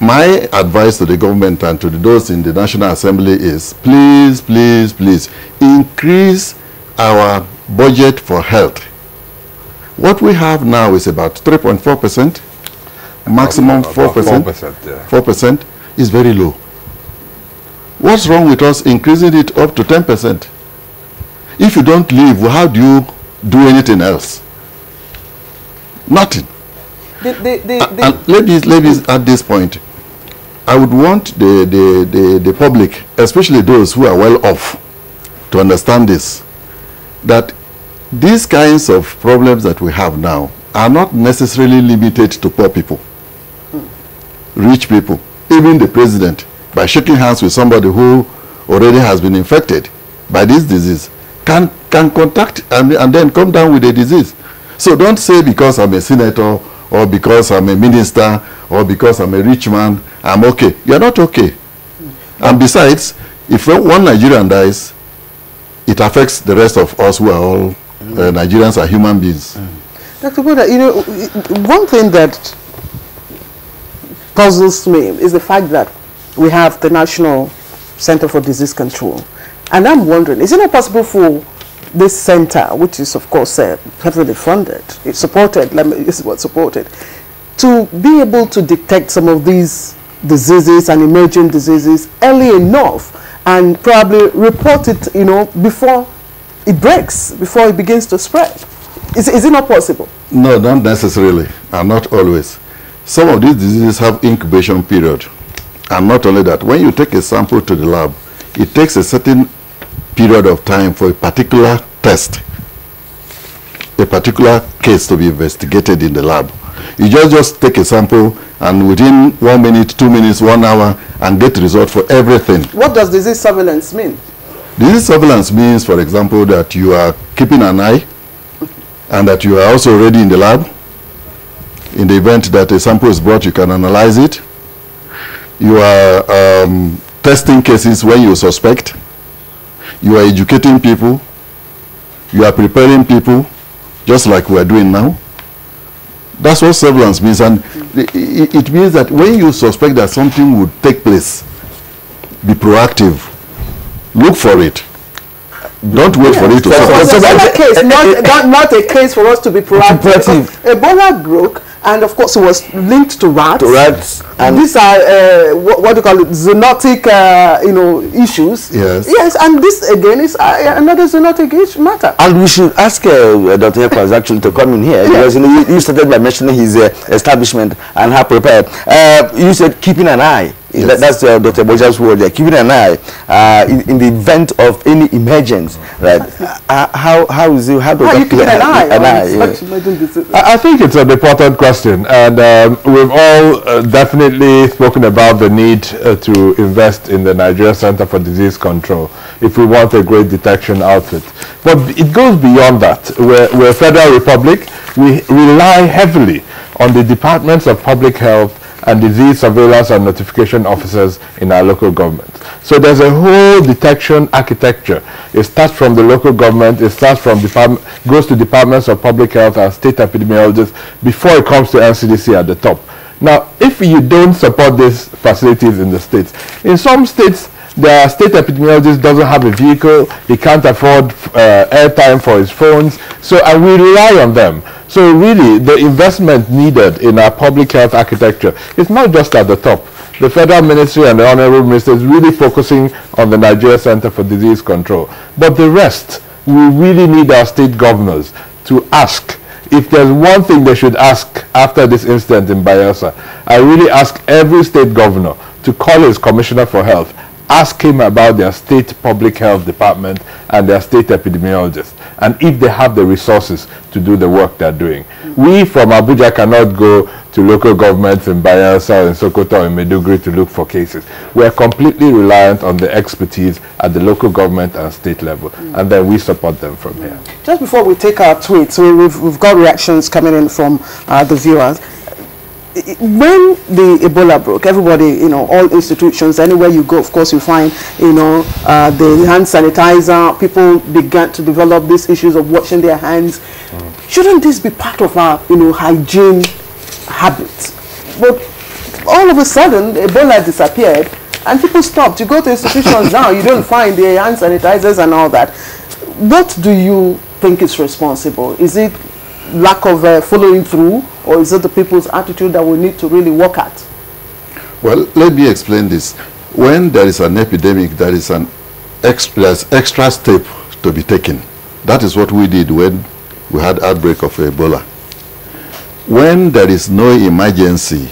My advice to the government and to those in the National Assembly is please, please, please increase our budget for health. What we have now is about 3.4%, maximum 4%. 4% is very low. What's wrong with us increasing it up to 10%? If you don't leave, how do you do anything else? Nothing. And let me at this point, I would want the public, especially those who are well off, to understand this, that these kinds of problems that we have now are not necessarily limited to poor people, rich people. Even the president, by shaking hands with somebody who already has been infected by this disease, can contact and then come down with the disease. So don't say because I'm a senator or because I'm a minister or because I'm a rich man, I'm okay. You're not okay. And besides, if one Nigerian dies, it affects the rest of us who are all Nigerians are human beings. Dr. Boda, you know, one thing that puzzles me is the fact that we have the National Center for Disease Control. And I'm wondering, is it not possible for this center, which is of course heavily funded, it's supported, this is what supported, to be able to detect some of these diseases and emerging diseases early enough and probably report it, you know, before it breaks, before it begins to spread? Is it not possible? No, not necessarily, and not always. Some of these diseases have incubation period. And not only that, when you take a sample to the lab, it takes a certain period of time for a particular test, a particular case to be investigated in the lab. You just take a sample and within 1 minute, 2 minutes, 1 hour and get result for everything. What does disease surveillance mean? Disease surveillance means, for example, that you are keeping an eye and that you are also ready in the lab. In the event that a sample is brought, you can analyze it. You are testing cases when you suspect. You are educating people. You are preparing people, just like we are doing now. That's what surveillance means. And it means that when you suspect that something would take place, be proactive. Look for it. Don't wait for it to happen. So Ebola case, not a case for us to be proactive. Ebola broke, and of course it was linked to rats. And these are what do you call it? Zoonotic, issues. Yes. Yes, and this again is another zoonotic matter. And we should ask Dr. Ekwas actually to come in here, because you started by mentioning his establishment and how prepared. You said keeping an eye. Yes. That's Dr. Boja's word there. Keeping an eye in the event of any emergence, right? How is it? How do you keep an eye? I think it's an important question, and we've all definitely spoken about the need to invest in the Nigeria Center for Disease Control. if we want a great detection outfit. But it goes beyond that. We're a federal republic. We rely heavily on the departments of public health and disease surveillance and notification officers in our local government. So there's a whole detection architecture. It starts from the local government, it starts from goes to departments of public health and state epidemiologists before it comes to NCDC at the top. Now, if you don't support these facilities in the states, in some states, the state epidemiologist doesn't have a vehicle, he can't afford airtime for his phones, and we rely on them. So really, the investment needed in our public health architecture is not just at the top. The Federal Ministry and the Honorable Minister is really focusing on the Nigeria Center for Disease Control. But the rest, we really need our state governors to ask. If there's one thing they should ask after this incident in Bayelsa, I really ask every state governor to call his Commissioner for Health, ask him about their state public health department and their state epidemiologists, and if they have the resources to do the work they're doing. We from Abuja cannot go to local governments in Bayelsa, in Sokoto, or in Maiduguri to look for cases. We are completely reliant on the expertise at the local government and state level, and then we support them from here. Just before we take our tweets, we've got reactions coming in from the viewers. When the Ebola broke, everybody, all institutions, anywhere you go, of course, you find, the hand sanitizer. People began to develop these issues of washing their hands. Shouldn't this be part of our, hygiene habits? But all of a sudden, Ebola disappeared, and people stopped. You go to institutions now, you don't find the hand sanitizers and all that. What do you think is responsible? Is it lack of following through, or is it the people's attitude that we need to really work at? Well, let me explain this. When there is an epidemic, there is an extra step to be taken. That is what we did when we had outbreak of Ebola. When there is no emergency,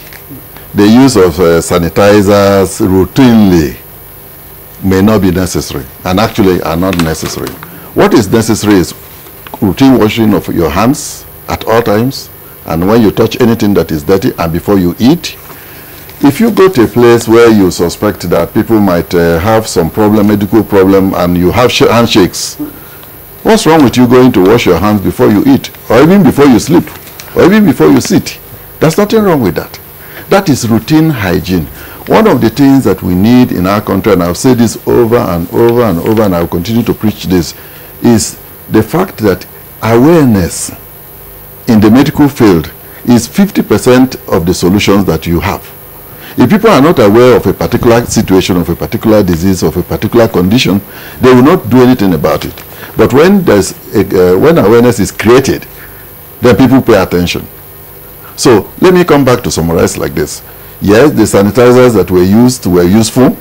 the use of sanitizers routinely may not be necessary, and actually are not necessary. What is necessary is routine washing of your hands at all times, and when you touch anything that is dirty, and before you eat. If you go to a place where you suspect that people might have some problem, medical problem, and you have handshakes, what's wrong with you going to wash your hands before you eat, or even before you sleep, or even before you sit? There's nothing wrong with that. That is routine hygiene. One of the things that we need in our country, and I've said this over and over and over, and I'll continue to preach this, is the fact that awareness in the medical field is 50% of the solutions that you have. If people are not aware of a particular situation, of a particular disease, of a particular condition, they will not do anything about it. But when when awareness is created, then people pay attention. So let me come back to summarize like this. Yes, the sanitizers that were used were useful,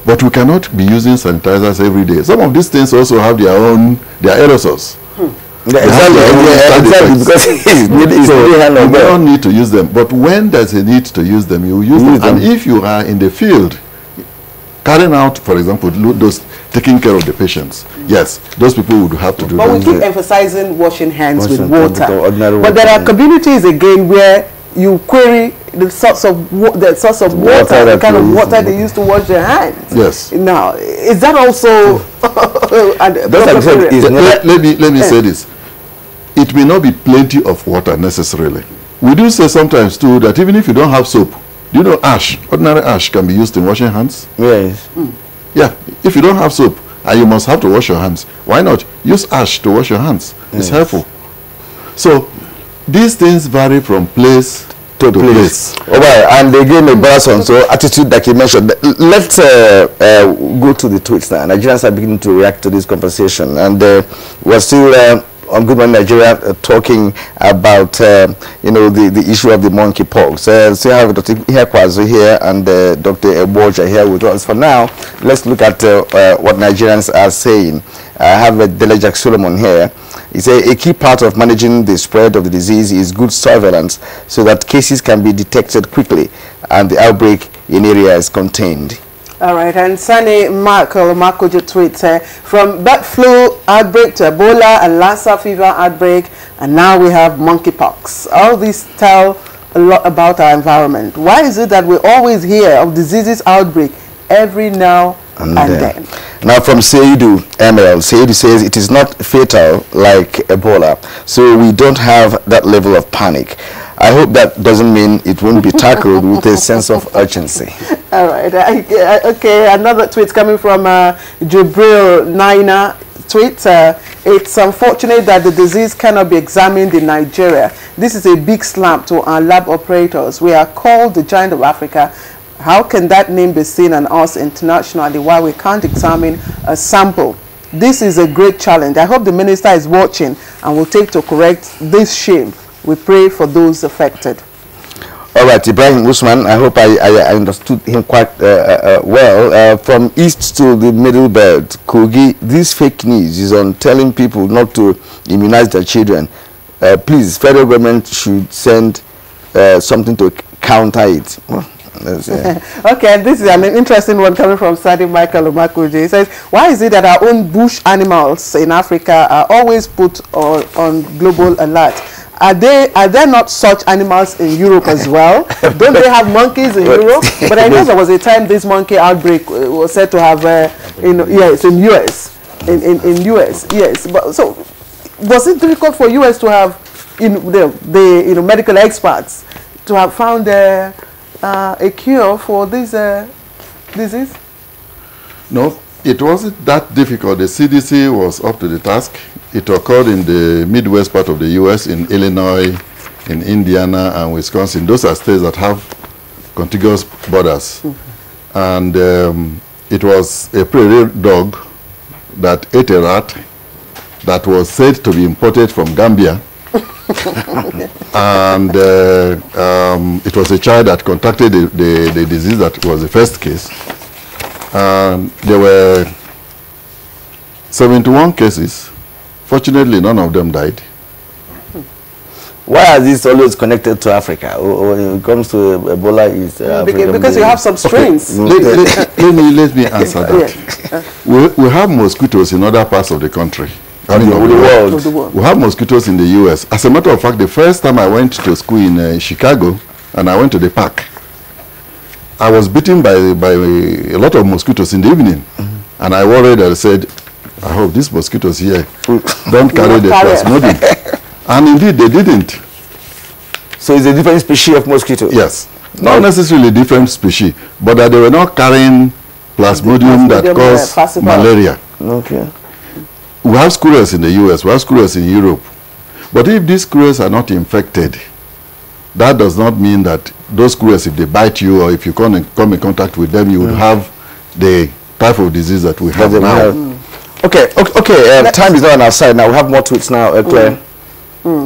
but we cannot be using sanitizers every day. Some of these things also have their aerosols. Exactly, because you don't need to use them. But when there's a need to use them, you use them. And if you are in the field, carrying out, for example, those taking care of the patients, yes, those people would have to do that. But we keep emphasizing washing hands with water. But there are communities, again, where you query the source of water, the kind of water they use to wash their hands. Yes. Now, is that also... let me say this. It may not be plenty of water necessarily. We do say sometimes too that even if you don't have soap, you know, ash, ordinary ash can be used in washing hands. Yes. Yeah, if you don't have soap and you must have to wash your hands, why not use ash to wash your hands? It's helpful. So these things vary from place to place. Right, and again, the person, so attitude that you mentioned. Let's go to the tweets now. Nigerians are beginning to react to this conversation, and we're still on Good Morning Nigeria talking about the issue of the monkeypox. So I have Dr. Ihekwazu here and Dr. Abuja here with us. For now, let's look at what Nigerians are saying. I have Delejak Solomon here. He said a key part of managing the spread of the disease is good surveillance so that cases can be detected quickly and the outbreak in area is contained. All right, and Sani Makojo tweets, from bird flu outbreak to Ebola and Lassa fever outbreak, and now we have monkeypox. All these tell a lot about our environment. Why is it that we always hear of diseases outbreak every now and then? Now from Seidu ML, Seidu says it is not fatal like Ebola, so we don't have that level of panic. I hope that doesn't mean it won't be tackled with a sense of urgency. All right. Okay, another tweet coming from Jubril Naina. Tweet, it's unfortunate that the disease cannot be examined in Nigeria. This is a big slap to our lab operators. We are called the giant of Africa. How can that name be seen on us internationally while we can't examine a sample? This is a great challenge. I hope the minister is watching and will take to correct this shame. We pray for those affected. All right, Ibrahim Usman, I hope I understood him quite well. From east to the middle belt, Kogi, this fake news is on telling people not to immunize their children. Please, federal government should send something to counter it. Okay, this is an interesting one coming from Sadi Michael Omakuji. He says, why is it that our own bush animals in Africa are always put on global alert? Are there not such animals in Europe as well? Don't they have monkeys in Europe? But I know there was a time this monkey outbreak was said to have, yes, in US, in US, yes. But so, was it difficult for US to have, the medical experts to have found a cure for this disease? No, it wasn't that difficult. The CDC was up to the task. It occurred in the Midwest part of the U.S., in Illinois, in Indiana, and Wisconsin. Those are states that have contiguous borders. And it was a prairie dog that ate a rat that was said to be imported from Gambia. And it was a child that contracted the disease. That was the first case. There were 71 cases. Fortunately, none of them died. Why is this always connected to Africa? When it comes to Ebola, is because you have some strains. Okay. Let me answer that. We have mosquitoes in other parts of the country. Of the world. We have mosquitoes in the U.S. As a matter of fact, the first time I went to school in Chicago, and I went to the park, I was bitten by a lot of mosquitoes in the evening. And I worried. I said, I hope these mosquitoes here don't carry the plasmodium. And indeed, they didn't. So it's a different species of mosquito? Yes. Not necessarily different species, but that they were not carrying plasmodium that cause malaria. Okay. We have squirrels in the U.S., we have squirrels in Europe. But if these squirrels are not infected, that does not mean that those squirrels, if they bite you or if you come in contact with them, you would have the type of disease that we have now. Okay, time is not on our side now. We have more tweets now, Claire.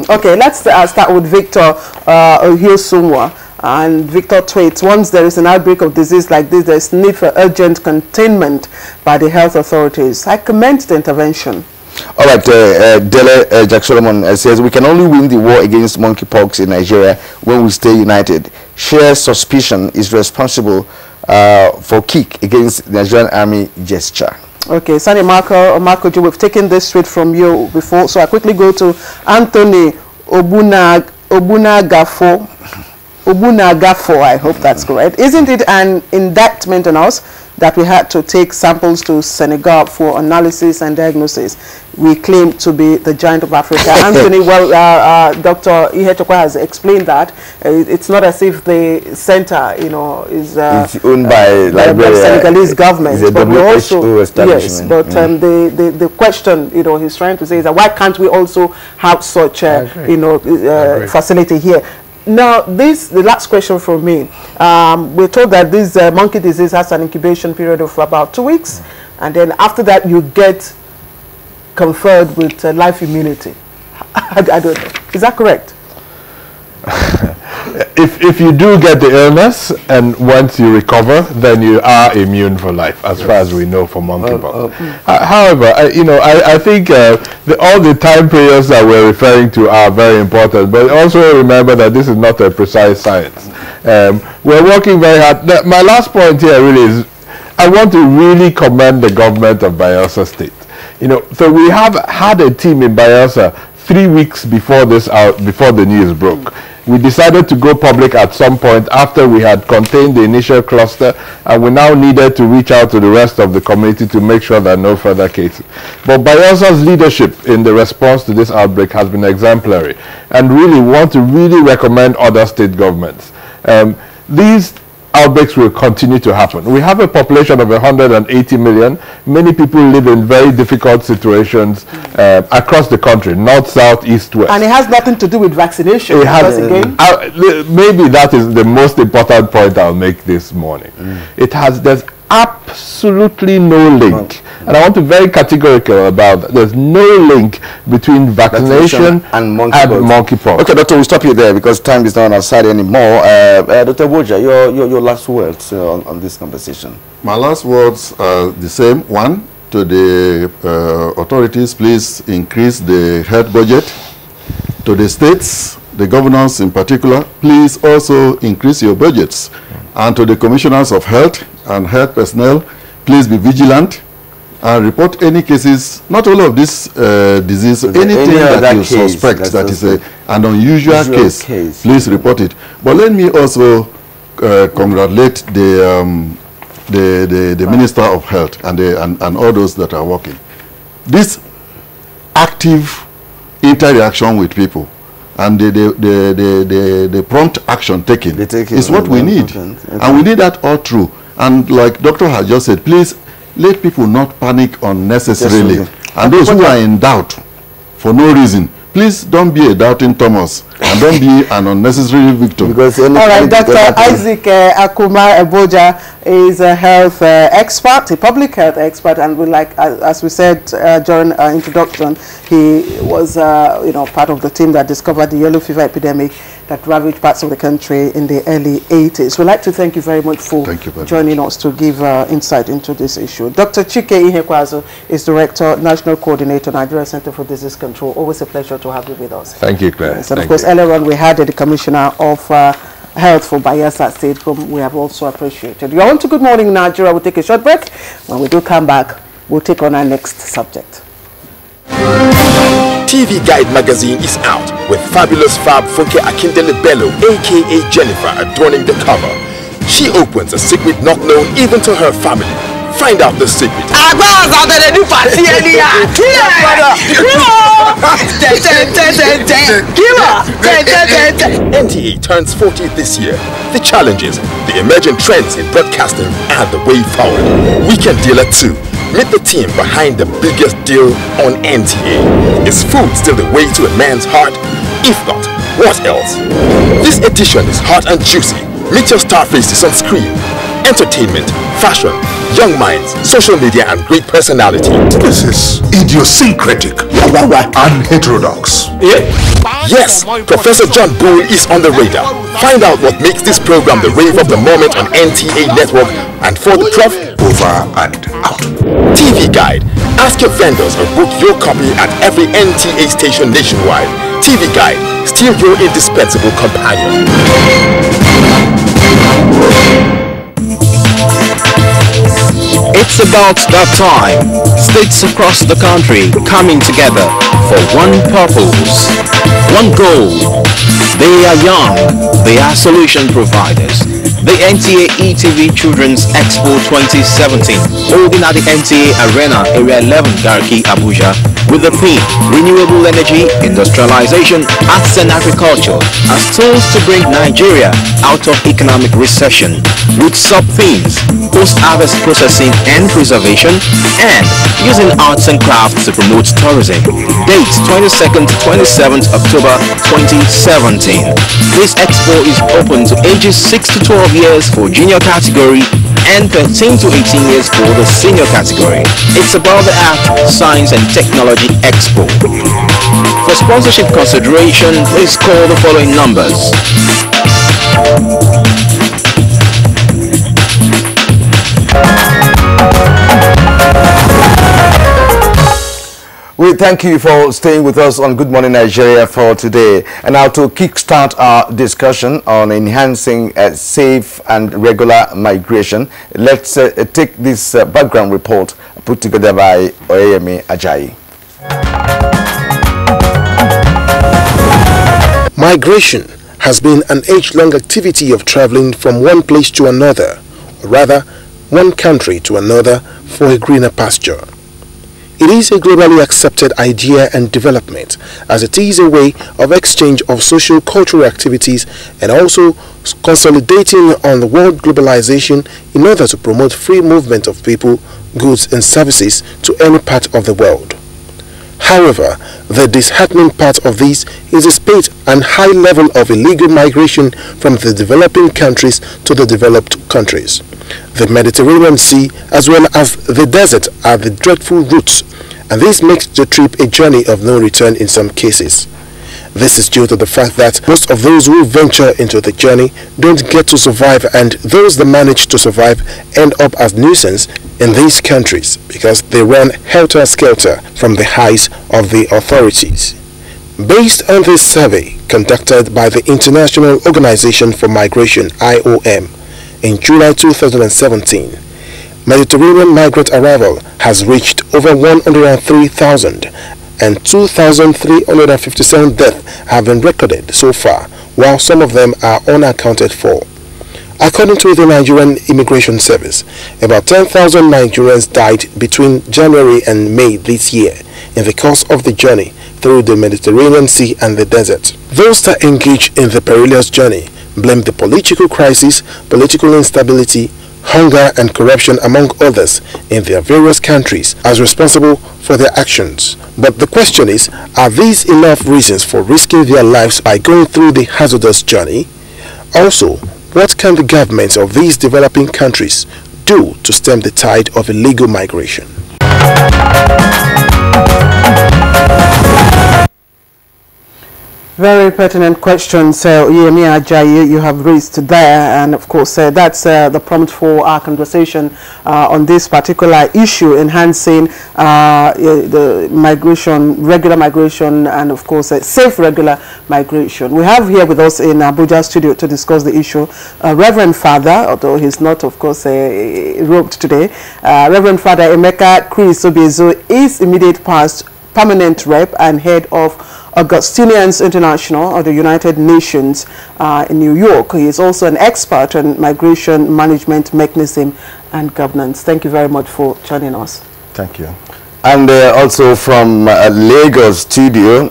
Okay, let's start with Victor Ohiosumwa. And Victor tweets, once there is an outbreak of disease like this, there is need for urgent containment by the health authorities. I commend the intervention. All right, Dele Jack Solomon says, we can only win the war against monkeypox in Nigeria when we stay united. Shared suspicion is responsible for kick against the Nigerian army gesture. Okay, Sani Marco, we've taken this tweet from you before, so I quickly go to Anthony Obunagafo, I hope that's correct. Isn't it an indictment on us that we had to take samples to Senegal for analysis and diagnosis? We claim to be the giant of Africa. Anthony, well, Dr. Ihechokwa has explained that. It's not as if the center, is it's owned by the Senegalese government. But we also, yes, but the question, he's trying to say is that why can't we also have such a, facility here? Now, the last question from me. We're told that this monkey disease has an incubation period of about 2 weeks, and then after that you get conferred with life immunity. I don't know. Is that correct? If you do get the illness and once you recover, then you are immune for life, as far as we know for monkeypox. However, I think all the time periods that we're referring to are very important, but also remember that this is not a precise science. We're working very hard. My last point here really is, I want to really commend the government of Bayelsa State. So we have had a team in Bayelsa 3 weeks before the news broke. We decided to go public at some point after we had contained the initial cluster, and we now needed to reach out to the rest of the community to make sure that no further cases. But Bayelsa's leadership in the response to this outbreak has been exemplary, and really want to recommend other state governments. These outbreaks will continue to happen. We have a population of 180 million. Many people live in very difficult situations across the country, north, south, east, west. And it has nothing to do with vaccination. It has, maybe that is the most important point I'll make this morning. There's absolutely no link. And I want to be very categorical about that. There's no link between vaccination and monkeypox. Okay, Doctor, we'll stop you there because time is not on our side anymore. Dr. Abuja, your last words on this conversation. My last words are the same. One, to the authorities, please increase the health budget. To the states, the governors in particular, please also increase your budgets. And to the commissioners of health and health personnel, please be vigilant and report any cases, not all of this disease, anything that you suspect that is an unusual case, please report it. But let me also congratulate the Minister of Health and all those that are working. This active interaction with people and the prompt action taken is what we need. And we need that all through. And like Doctor has just said, please let people not panic unnecessarily. And those who are in doubt for no reason, please don't be a doubting Thomas and don't be an unnecessary victim. All right, Dr. Isaac Akuma Abuja is a health expert, a public health expert, and we as we said during our introduction, he was part of the team that discovered the yellow fever epidemic that ravaged parts of the country in the early 80s. We'd like to thank you very much for joining us to give insight into this issue. Dr. Chike Ihekwazo is Director, National Coordinator, Nigeria Center for Disease Control. Always a pleasure to have you with us. Thank you, Claire. Yes, and of course, earlier on we had the Commissioner of Health for Bayelsa State, whom we have also appreciated. You're on to Good Morning Nigeria. We'll take a short break. When we do come back, we'll take on our next subject. TV Guide magazine is out with fabulous Fab Funke Akindele Bello, aka Jennifer, adorning the cover. She opens a secret not known even to her family. Find out the secret. NTA turns 40 this year. The challenges, the emerging trends in broadcasting, and the way forward. Weekend Dealer 2. Meet the team behind the biggest deal on NTA. Is food still the way to a man's heart? If not, what else? This edition is hot and juicy. Meet your star faces on screen. Entertainment, fashion, young minds, social media, and great personality. This is idiosyncratic and heterodox. Yes, Professor John Bull is on the radar. Find out what makes this program the rave of the moment on NTA Network. And for the Prof, over and out. TV Guide. Ask your vendors or book your copy at every NTA station nationwide. TV Guide, still your indispensable companion. It's about that time. States across the country coming together for one purpose, one goal. They are young, they are solution providers. The NTA ETV Children's Expo 2017, holding at the NTA Arena, Area 11, Garki, Abuja, with the theme Renewable Energy, Industrialization, Arts and Agriculture as tools to bring Nigeria out of economic recession, with sub-themes post-harvest processing and preservation, and using arts and crafts to promote tourism. Date 22nd to 27th October 2017. This expo is open to ages 6 to 12 years for junior category and 13 to 18 years for the senior category. It's about the Art, Science and Technology Expo. For sponsorship consideration, please call the following numbers. We thank you for staying with us on Good Morning Nigeria for today. And now to kickstart our discussion on enhancing safe and regular migration, let's take this background report put together by Oyemi Ajayi. Migration has been an age-long activity of traveling from one place to another, or rather, one country to another for a greener pasture. It is a globally accepted idea and development, as it is a way of exchange of social cultural activities and also consolidating on the world globalization in order to promote free movement of people, goods and services to any part of the world. However, the disheartening part of this is the spate and high level of illegal migration from the developing countries to the developed countries. The Mediterranean Sea as well as the desert are the dreadful routes, and this makes the trip a journey of no return in some cases. This is due to the fact that most of those who venture into the journey don't get to survive, and those that manage to survive end up as nuisance in these countries because they run helter-skelter from the heights of the authorities. Based on this survey conducted by the International Organization for Migration (IOM) in July 2017, Mediterranean migrant arrival has reached over 103,000 and 2,357 deaths have been recorded so far, while some of them are unaccounted for. According to the Nigerian Immigration Service, about 10,000 Nigerians died between January and May this year in the course of the journey through the Mediterranean Sea and the desert. Those that engage in the perilous journey blame the political crisis, political instability, hunger and corruption among others in their various countries as responsible for their actions. But the question is, are these enough reasons for risking their lives by going through the hazardous journey? Also, what can the governments of these developing countries do to stem the tide of illegal migration? Very pertinent questions, Yemi Ajayi, you have raised there, and of course that's the prompt for our conversation on this particular issue, enhancing the migration, regular migration, and of course safe regular migration. We have here with us in Abuja studio to discuss the issue Reverend Father, although he's not of course robed today, Reverend Father Emeka Chris Obiezo is immediate past permanent rep and head of Augustinians International of the United Nations in New York. He is also an expert on migration management mechanism and governance. Thank you very much for joining us. Thank you. And also from Lagos studio,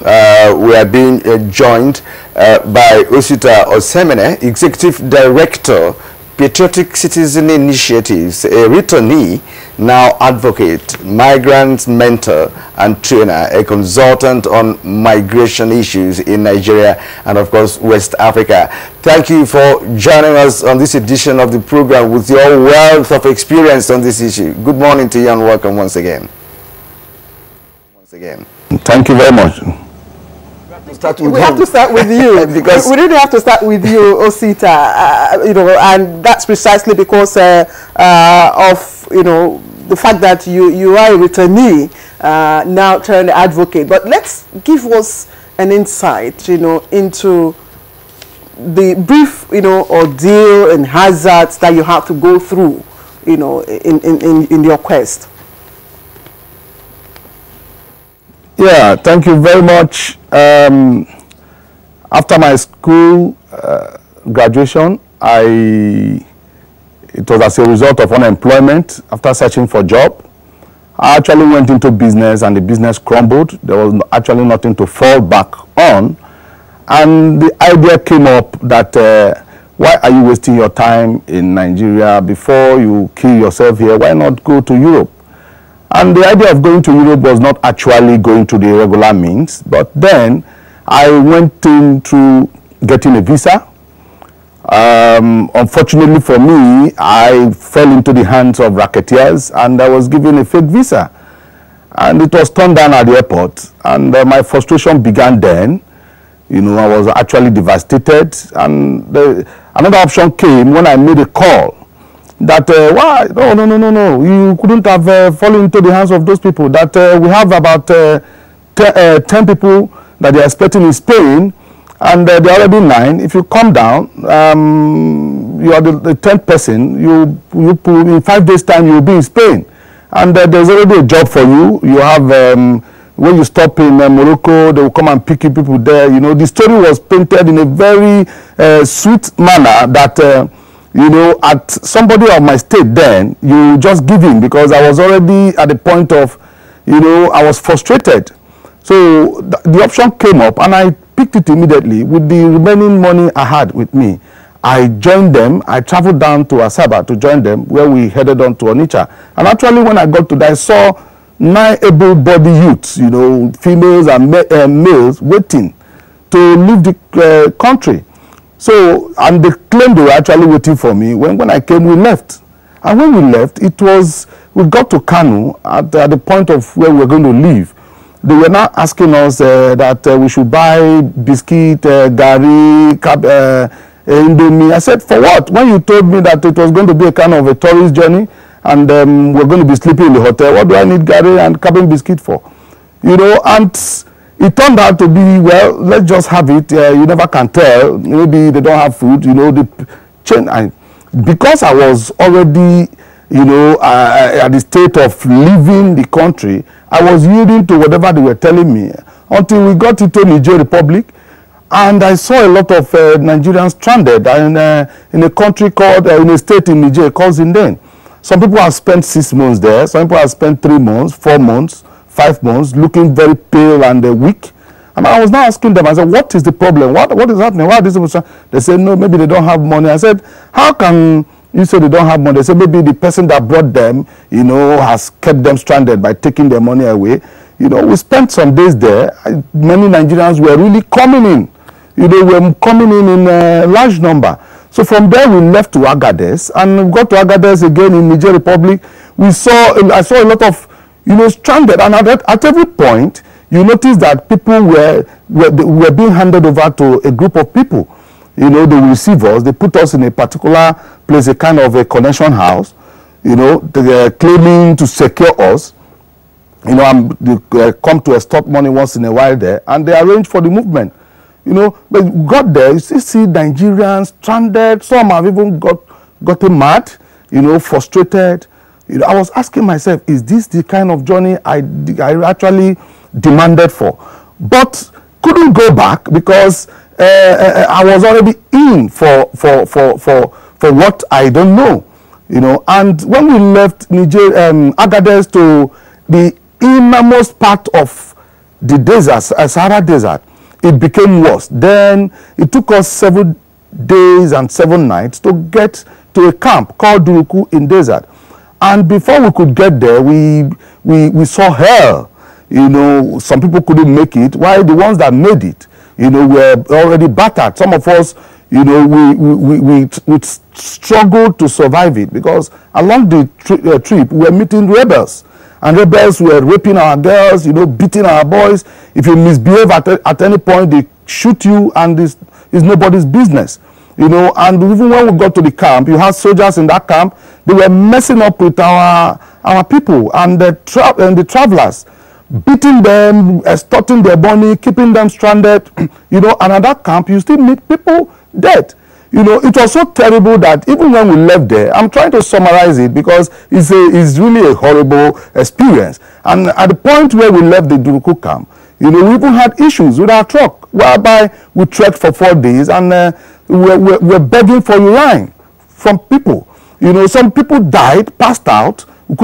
we are being joined by Osita Osemene, Executive Director, Patriotic Citizen Initiatives, a returnee, now advocate, migrant mentor and trainer, a consultant on migration issues in Nigeria and of course West Africa. Thank you for joining us on this edition of the program with your wealth of experience on this issue. Good morning to you and welcome once again. Thank you very much. We have to start with you because we didn't have to start with you, Osita, you know, and that's precisely because of, you know, the fact that you are a returnee, now turned advocate. But let's give us an insight, you know, into the brief, you know, ordeal and hazards that you have to go through, you know, in your quest. Yeah, thank you very much. After my school graduation, it was as a result of unemployment. After searching for a job, I actually went into business and the business crumbled. There was actually nothing to fall back on. And the idea came up that why are you wasting your time in Nigeria before you kill yourself here? Why not go to Europe? And the idea of going to Europe was not actually going to the regular means, but then I went into getting a visa. Unfortunately for me, I fell into the hands of racketeers and I was given a fake visa. And it was turned down at the airport, and my frustration began then. You know, I was actually devastated, and another option came when I made a call. That why no, you couldn't have fallen into the hands of those people. That we have about 10 people that they are expecting in Spain, and they're already 9. If you come down, you are the 10th person. You in 5 days' time you will be in Spain, and there's already a job for you. You have when you stop in Morocco, they will come and pick you people there. You know, the story was painted in a very sweet manner that, you know, at somebody of my state then, you just give in, because I was already at the point of, you know, I was frustrated. So the option came up and I picked it immediately with the remaining money I had with me. I joined them. I traveled down to Asaba to join them, where we headed on to Onitsha. And actually, when I got to that, I saw 9 able-bodied youths, you know, females and males, waiting to leave the country. So, and they claimed they were actually waiting for me. When I came, we left. And when we left, it was, we got to Kanu at the point of where we were going to leave. They were now asking us that we should buy biscuit, gari, Indomie. I said, for what? When you told me that it was going to be a kind of a tourist journey and we're going to be sleeping in the hotel, what do I need gari and cabin biscuit for? You know, and it turned out to be, well, let's just have it. You never can tell. Maybe they don't have food. You know, the chain. Because I was already, you know, at the state of leaving the country, I was yielding to whatever they were telling me until we got into Niger Republic. And I saw a lot of Nigerians stranded in a country called, in a state in Niger called Zinden. Some people have spent 6 months there. Some people have spent 3 months, 4 months, 5 months, looking very pale and weak. And I was now asking them, I said, what is the problem? What is happening? Why are these people? They said, no, maybe they don't have money. I said, how can you say they don't have money? They said, maybe the person that brought them, you know, has kept them stranded by taking their money away. You know, we spent some days there. Many Nigerians were really coming in. You know, were coming in a large number. So from there we left to Agadez and we got to Agadez again in Niger Republic. I saw a lot of, you know, stranded, and at every point you notice that people were being handed over to a group of people. You know, they will receive us, they put us in a particular place, a kind of a connection house. You know, they are claiming to secure us. You know, and they come to extort money once in a while there, and they arrange for the movement. You know, but we got there, you see Nigerians stranded. Some have even gotten mad, you know, frustrated. You know, I was asking myself, is this the kind of journey I actually demanded for? But couldn't go back because I was already in for what I don't know. You know, and when we left Niger, Agadez to the innermost part of the desert, Sahara Desert, it became worse. Then it took us 7 days and 7 nights to get to a camp called Duruku in desert. And before we could get there, we saw hell. You know, some people couldn't make it, while the ones that made it, you know, were already battered. Some of us, you know, we struggled to survive it because along the trip, we were meeting rebels. And rebels were raping our girls, you know, beating our boys. If you misbehave at any point, they shoot you, and it's nobody's business. You know, and even when we got to the camp, you had soldiers in that camp. They were messing up with our people and the travelers, beating them, extorting their money, keeping them stranded. You know, and at that camp, you still meet people dead. You know, it was so terrible that even when we left there, I'm trying to summarize it because it's really a horrible experience. And at the point where we left the Duruku camp, you know, we even had issues with our truck, whereby we trekked for 4 days and we're begging for urine from people. You know, some people died, passed out, they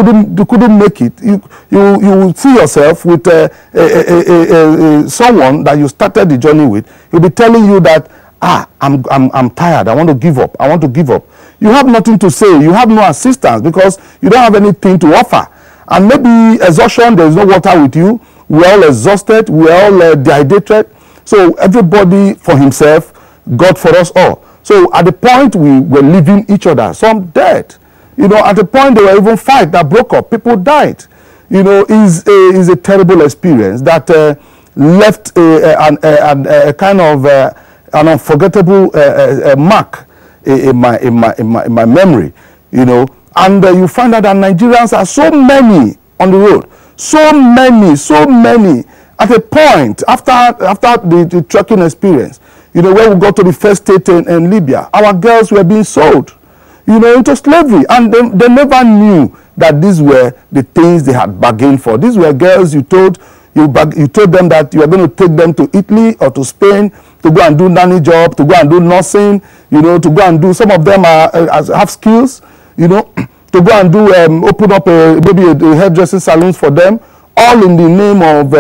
couldn't make it. You will see yourself with someone that you started the journey with. He'll be telling you that, I'm tired. I want to give up. I want to give up. You have nothing to say. You have no assistance because you don't have anything to offer. And maybe exhaustion, there is no water with you. We're all exhausted. We're all dehydrated. So everybody for himself, God for us all. So at the point we were leaving each other, some dead. You know, at the point there were even fights that broke up. People died. You know, is a terrible experience that left a kind of an unforgettable mark in my memory, you know. And you find out that Nigerians are so many on the road, so many. At a point after the trekking experience, you know, when we got to the first state in Libya, our girls were being sold, you know, into slavery, and they never knew that these were the things they had bargained for. These were girls you told them that you are going to take them to Italy or to Spain to go and do nanny job, to go and do nursing, you know, to go and do, some of them have skills, you know, to go and do, open up maybe a hairdressing salons for them, all in the name of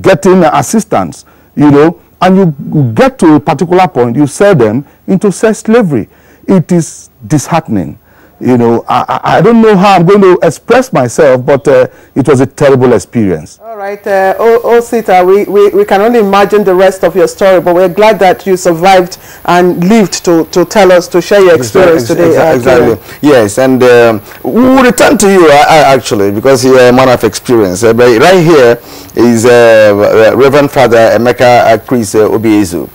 getting assistance, you know, and you get to a particular point, you sell them into sex slavery. It is disheartening. You know, I don't know how I'm going to express myself, but it was a terrible experience. All right, Osita, we can only imagine the rest of your story, but we're glad that you survived and lived to tell us, to share your experience today. Exactly. Yes, and we'll return to you actually, because you're a man of experience. But right here is Reverend Father Emeka Chris Obiezu.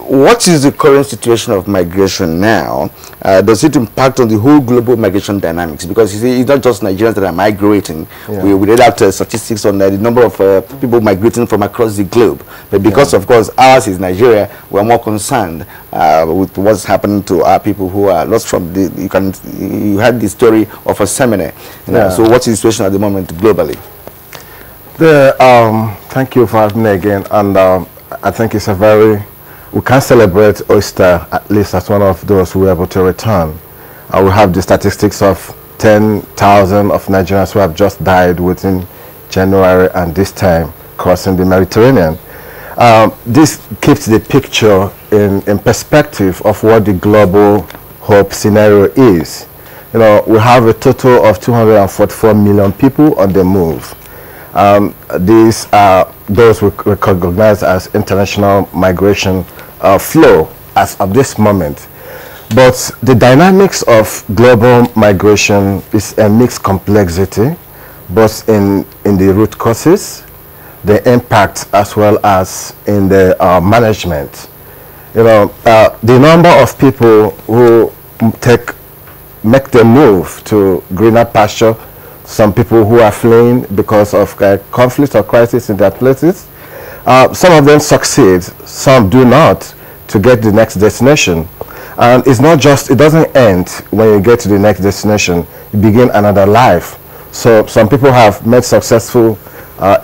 What is the current situation of migration now? Does it impact on the whole global migration dynamics? Because you see, it's not just Nigerians that are migrating. Yeah. We read out statistics on the number of people migrating from across the globe. But because, of course, ours is Nigeria, we're more concerned with what's happening to our people who are lost from the... You had the story of a seminar. You know, so what's the situation at the moment globally? Thank you for having me again. And I think it's a very... We can celebrate Oyster at least as one of those who were able to return. We have the statistics of 10,000 of Nigerians who have just died within January and this time crossing the Mediterranean. This keeps the picture in perspective of what the global hope scenario is. You know, we have a total of 244 million people on the move. These are those we recognize as international migration flow as of this moment. But the dynamics of global migration is a mixed complexity, both in the root causes, the impact, as well as in the management. You know, the number of people who make the move to greener pasture, some people who are fleeing because of conflict or crisis in their places. Some of them succeed, some do not, to get the next destination. And it's not just, it doesn't end when you get to the next destination, you begin another life. So some people have made successful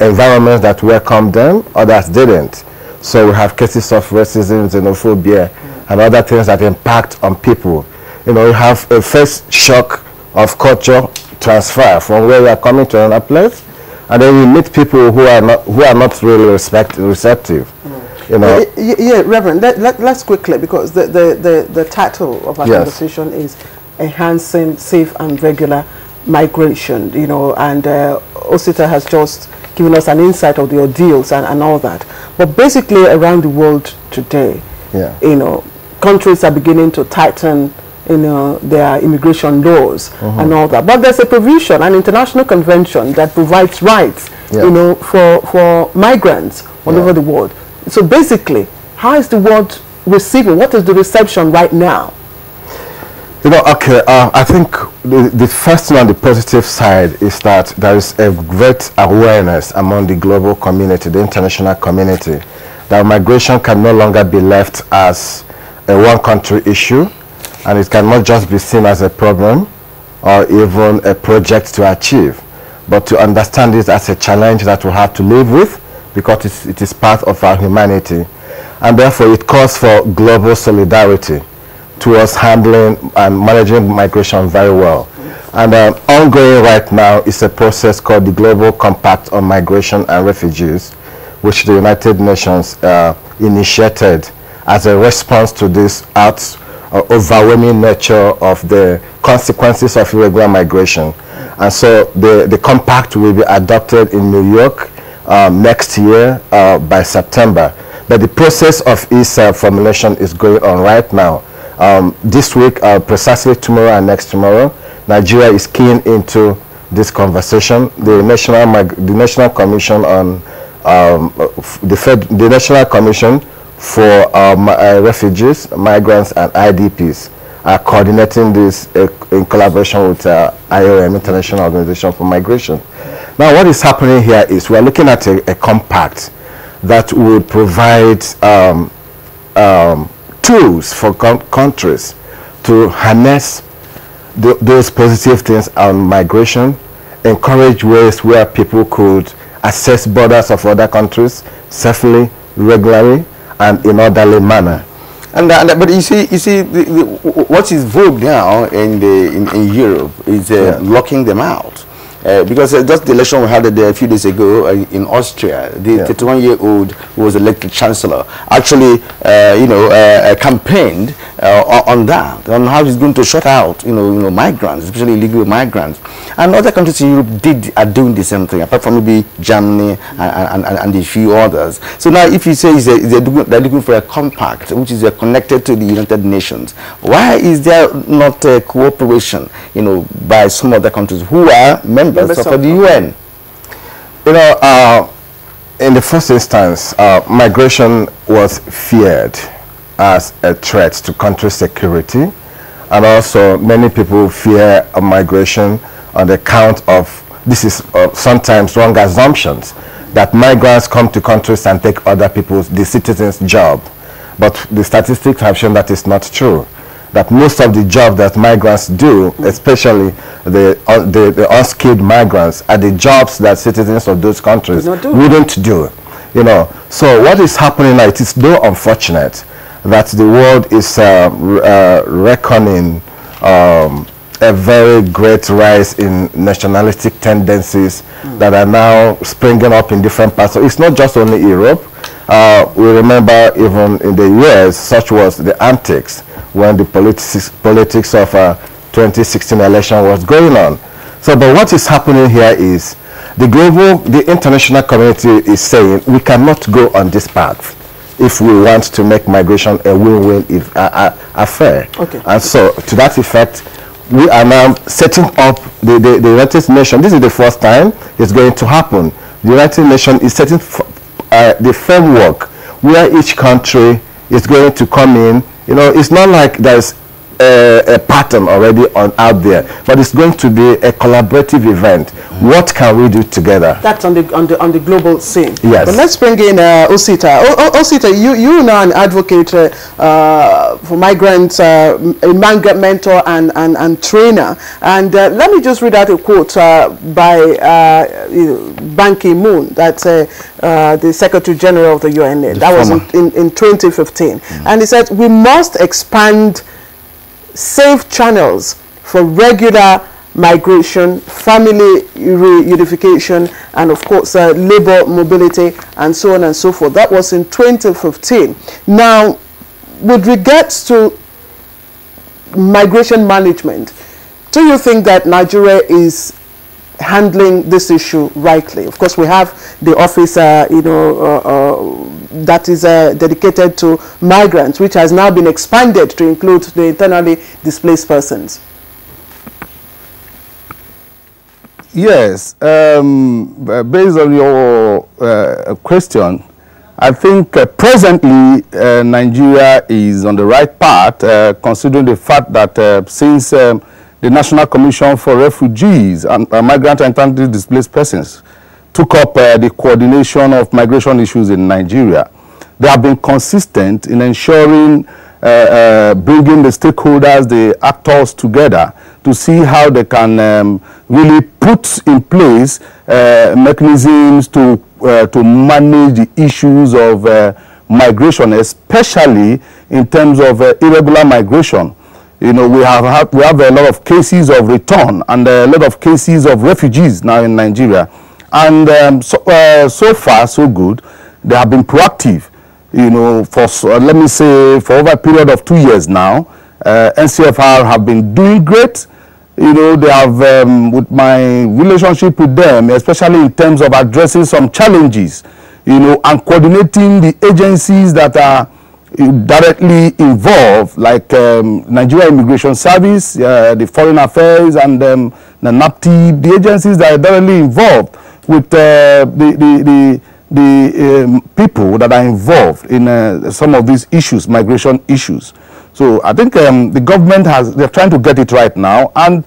environments that welcome them, others didn't. So we have cases of racism, xenophobia, and other things that impact on people. You know, you have a first shock of culture transfer from where you are coming to another place, and then you meet people who are not really receptive. You know. Yeah, Reverend. Let's quickly, because the title of our conversation is enhancing safe and regular migration. You know, and Osita has just given us an insight of the ordeals and all that. But basically, around the world today, you know, countries are beginning to tighten, you know, their immigration laws and all that. But there's a provision, an international convention that provides rights, you know, for migrants all over the world. So basically, how is the world receiving? What is the reception right now? You know, okay, I think the first thing on the positive side is that there is a great awareness among the global community, the international community, that migration can no longer be left as a one-country issue, and it cannot just be seen as a problem or even a project to achieve, but to understand it as a challenge that we have to live with, because it is part of our humanity. And therefore it calls for global solidarity towards handling and managing migration very well. And ongoing right now is a process called the Global Compact on Migration and Refugees, which the United Nations initiated as a response to this overwhelming nature of the consequences of irregular migration. And so the compact will be adopted in New York next year by September. But the process of its formulation is going on right now. This week, precisely tomorrow and next tomorrow, Nigeria is keen into this conversation. The National Commission on the National Commission for Refugees, Migrants, and IDPs are coordinating this in collaboration with IOM, International Organization for Migration. Now, what is happening here is we are looking at a compact that will provide tools for countries to harness those positive things on migration, encourage ways where people could access borders of other countries safely, regularly, and in orderly manner. And but you see, what is vogue now in Europe is locking them out. Because just the election we had there a few days ago in Austria, the 31-year-old who was elected chancellor actually, campaigned on that, on how he's going to shut out, migrants, especially illegal migrants. And other countries in Europe are doing the same thing, apart from maybe Germany and a few others. So now, if you say they're looking for a compact, which is connected to the United Nations, why is there not cooperation, by some other countries who are members of the UN? In the first instance, migration was feared as a threat to country security, and also many people fear migration on the count of, this is sometimes wrong assumptions, that migrants come to countries and take other people's, the citizens' job. But the statistics have shown that it's not true. That most of the jobs that migrants do, especially the unskilled migrants, are the jobs that citizens of those countries wouldn't do. So what is happening now, it is so unfortunate that the world is reckoning a very great rise in nationalistic tendencies that are now springing up in different parts. So it's not just only Europe. We remember even in the US, such was the antics when the politics of 2016 election was going on. So, but what is happening here is the international community is saying we cannot go on this path if we want to make migration a win-win affair. Okay. And so, to that effect, we are now setting up the United Nations. This is the first time it's going to happen. The United Nations is setting the framework where each country is going to come in. It's not like there's a pattern already out there, but it's going to be a collaborative event. What can we do together? That's on the global scene. Yes. But let's bring in Osita. Osita, you now an advocate for migrants, a migrant mentor and trainer. And let me just read out a quote by Ban Ki-moon, that's the Secretary General of the UN. That was in 2015. And he said, we must expand safe channels for regular migration, family reunification, and of course labor mobility, and so on and so forth. That was in 2015. Now, with regards to migration management, do you think that Nigeria is handling this issue rightly? Of course, we have the office, that is dedicated to migrants, which has now been expanded to include the internally displaced persons. Yes, based on your question, I think presently Nigeria is on the right path, considering the fact that since the National Commission for Refugees and Migrant and Internally Displaced Persons took up the coordination of migration issues in Nigeria, they have been consistent in ensuring bringing the stakeholders, the actors together to see how they can really put in place mechanisms to manage the issues of migration, especially in terms of irregular migration. We have a lot of cases of return and a lot of cases of refugees now in Nigeria. And so far, so good. They have been proactive, for, let me say, for over a period of 2 years now. NCFR have been doing great. They have, with my relationship with them, especially in terms of addressing some challenges, and coordinating the agencies that are directly involved, like Nigerian Immigration Service, the Foreign Affairs, and the NAPTI, the agencies that are directly involved with the people that are involved in some of these issues, migration issues. So I think the government they're trying to get it right now, and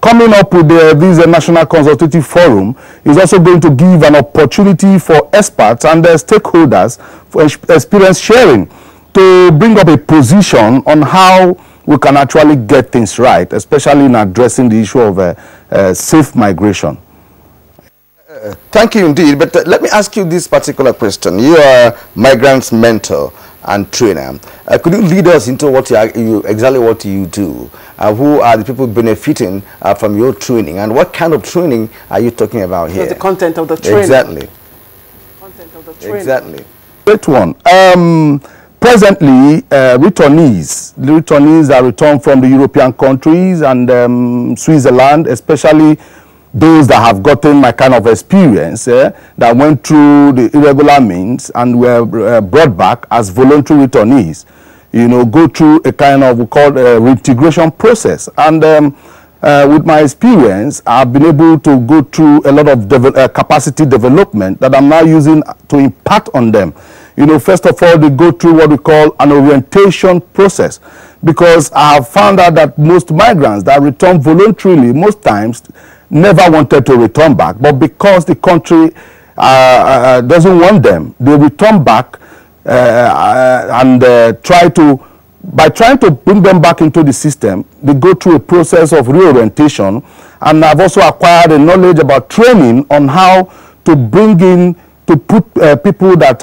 coming up with this National Consultative Forum is also going to give an opportunity for experts and their stakeholders for experience sharing. to bring up a position on how we can actually get things right, especially in addressing the issue of safe migration. Thank you indeed, but let me ask you this particular question. You are Migrant's mentor and trainer. Could you lead us into what exactly what you do? Who are the people benefiting from your training, and what kind of training are you talking about here? The content of the training. Exactly. Content of the training. Exactly. Great one. Presently, returnees are returned from the European countries and Switzerland, especially those that have gotten my kind of experience, that went through the irregular means and were brought back as voluntary returnees, you know, go through a kind of, we call reintegration process. And with my experience, I've been able to go through a lot of capacity development that I'm now using to impart on them. You know, first of all, they go through what we call an orientation process, because I have found out that most migrants that return voluntarily, most times, never wanted to return back, but because the country doesn't want them, they return back and by trying to bring them back into the system, they go through a process of reorientation. And I've also acquired a knowledge about training on how to bring in, to put people that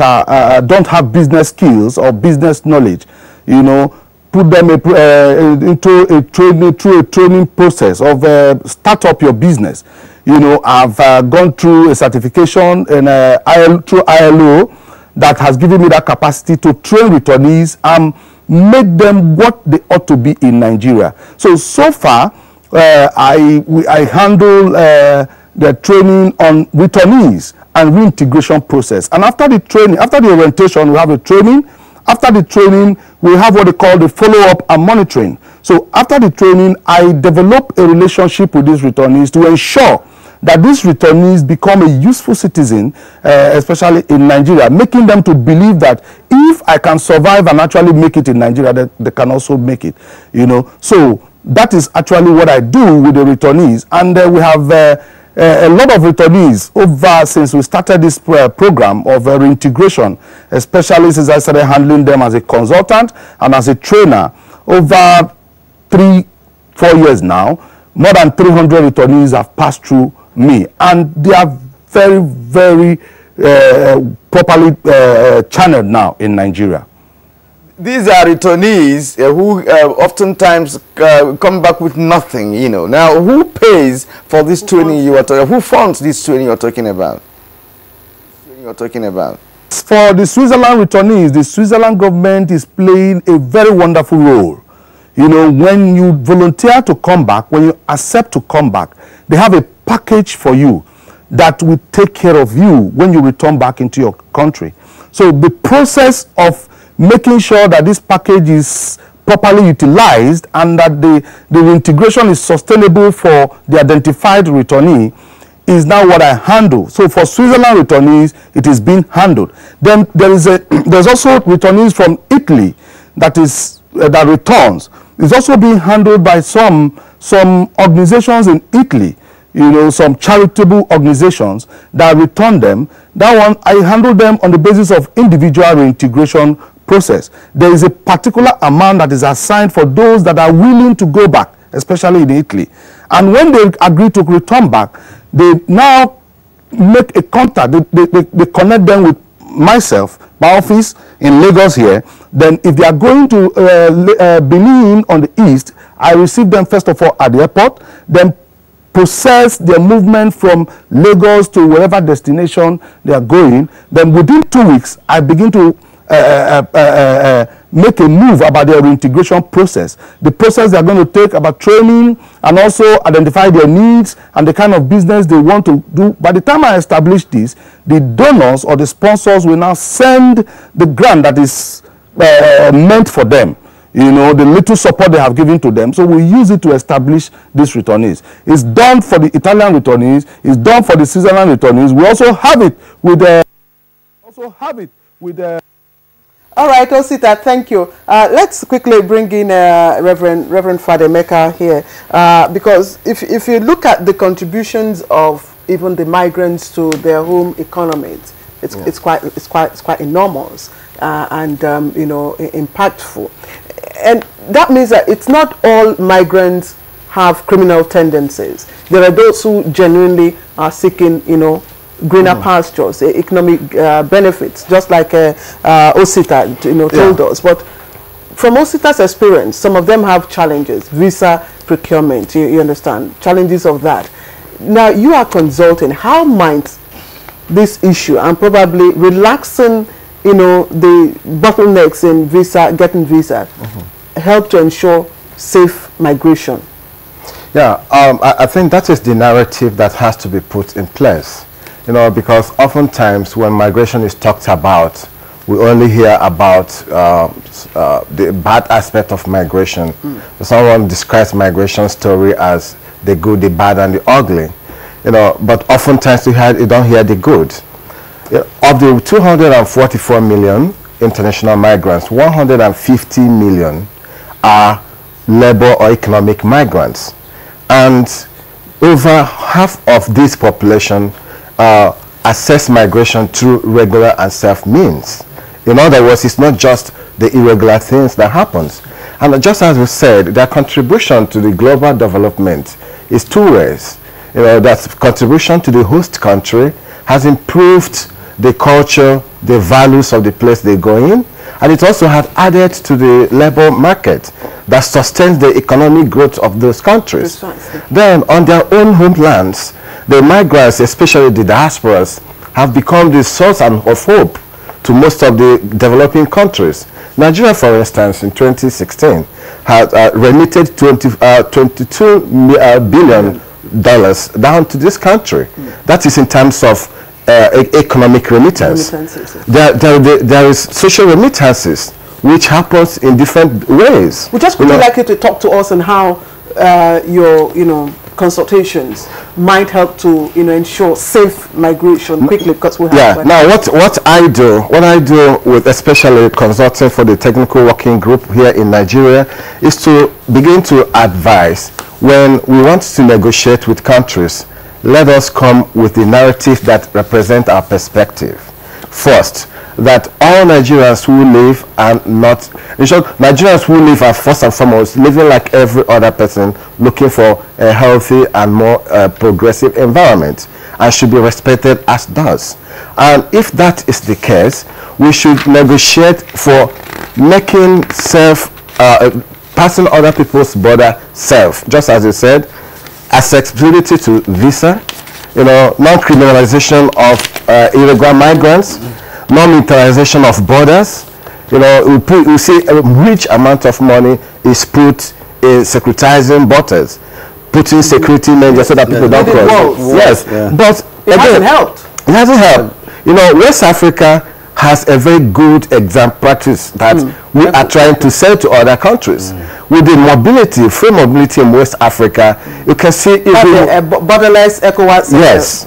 don't have business skills or business knowledge, you know, put them into a training process of start up your business. You know, I've gone through a certification in through ILO that has given me that capacity to train returnees and make them what they ought to be in Nigeria. So far, I handle the training on returnees and reintegration process. And after the training, after the orientation, we have a training. After the training, we have what they call the follow-up and monitoring. So after the training, I develop a relationship with these returnees to ensure that these returnees become a useful citizen, especially in Nigeria, making them to believe that if I can survive and actually make it in Nigeria, that they can also make it, you know. So that is actually what I do with the returnees. And we have a lot of returnees over since we started this program of reintegration, especially since I started handling them as a consultant and as a trainer over 3-4 years now. More than 300 returnees have passed through me, and they are very, very properly channeled now in Nigeria. These are returnees who oftentimes come back with nothing, you know. Now, who pays for this training you are talking about? Who funds this training you're talking about? For the Switzerland returnees, the Switzerland government is playing a very wonderful role. You know, when you volunteer to come back, when you accept to come back, they have a package for you that will take care of you when you return back into your country. So the process of making sure that this package is properly utilized and that the reintegration is sustainable for the identified returnee is now what I handle. So for Switzerland returnees, it is being handled. Then there's also returnees from Italy that returns. It's also being handled by some organizations in Italy, you know, some charitable organizations that return them. That one, I handle them on the basis of individual reintegration process. There is a particular amount that is assigned for those that are willing to go back, especially in Italy. And when they agree to return back, they now make a contact. They connect them with myself, my office in Lagos here. Then if they are going to Benin on the east, I receive them first of all at the airport, then process their movement from Lagos to wherever destination they are going. Then within 2 weeks, I begin to make a move about their reintegration process. The process they are going to take about training and also identify their needs and the kind of business they want to do. By the time I establish this, the donors or the sponsors will now send the grant that is meant for them. You know, the little support they have given to them. So we use it to establish these returnees. It's done for the Italian returnees. It's done for the Switzerland returnees. We also have it with All right, Osita, thank you. Let's quickly bring in Reverend Father Emeka here, because if you look at the contributions of even the migrants to their home economies, it's quite enormous and you know, impactful. And that means that it's not all migrants have criminal tendencies. There are those who genuinely are seeking, you know, greener pastures, economic benefits, just like Osita, you know, told us. But from Osita's experience, some of them have challenges, visa procurement, you understand, challenges of that. Now, you are consulting. How might this issue and probably relaxing, you know, the bottlenecks in getting visa help to ensure safe migration? Yeah, I think that is the narrative that has to be put in place. You know, because oftentimes when migration is talked about, we only hear about the bad aspect of migration. Someone describes migration story as the good, the bad, and the ugly. You know, but oftentimes you don't hear the good. Of the 244 million international migrants, 150 million are labor or economic migrants. And over half of this population assess migration through regular and safe means. In other words, it's not just the irregular things that happens. And just as we said, their contribution to the global development is two ways. You know, that contribution to the host country has improved the culture, the values of the place they go in, and it also has added to the labor market that sustains the economic growth of those countries. Precisely. Then, on their own homelands, the migrants, especially the diasporas, have become the source of hope to most of the developing countries. Nigeria, for instance, in 2016, had remitted $22 billion down to this country. That is in terms of economic remittance. There is social remittances, which happens in different ways. We just would like you to talk to us on how your, you know, consultations might help to, you know, ensure safe migration quickly, because we have now what I do with especially consulting for the technical working group here in Nigeria is to begin to advise when we want to negotiate with countries. Let us come with the narrative that represent our perspective. First, that all Nigerians who live are not, in short, Nigerians who live are first and foremost living like every other person, looking for a healthy and more progressive environment, and should be respected as does. And if that is the case, we should negotiate for making passing other people's border safe, just as you said, accessibility to visa, you know, non-criminalization of irregular migrants, non-militarization of borders. You know, we see a rich amount of money is put in securitizing borders, putting security measures so that people don't cross. Yes, but it hasn't helped. It hasn't helped. You know, West Africa has a very good practice that we are trying to sell to other countries. With the mobility, free mobility in West Africa, you can see borderless ECOWAS. Yes.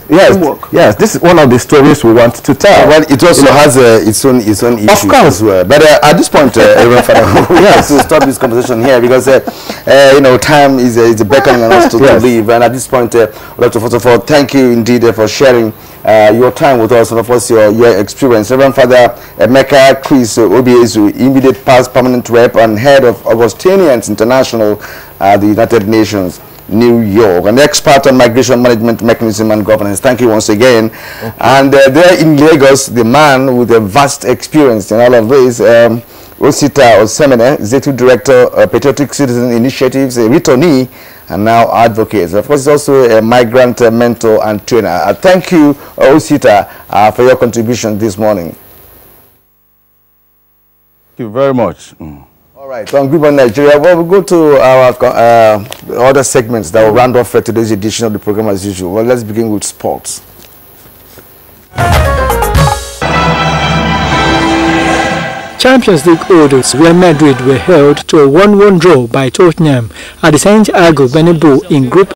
This is one of the stories we want to tell. Well, it also has its own issues as well. But at this point, Reverend Father, we have to stop this conversation here because you know, time is beckoning us to leave. And at this point, I'd like to first of all thank you indeed for sharing your time with us and of course your experience. Reverend Father Emeka Chris Obiezu, immediate past permanent rep and head of Augustinians International at the United Nations, New York, an expert on migration management mechanism and governance. Thank you once again. And there in Lagos, the man with a vast experience in all of this, Osita Osemene, Executive Director of Patriotic Citizen Initiatives, a returnee and now advocate. Of course, he's also a migrant mentor and trainer. Thank you, Osita, for your contribution this morning. Thank you very much. All right, on Good Morning Nigeria, well, we'll go to our other segments that will round off for today's edition of the program as usual. Well, let's begin with sports. Champions League orders Real Madrid were held to a 1-1 draw by Tottenham at the Santiago Bernabeu in Group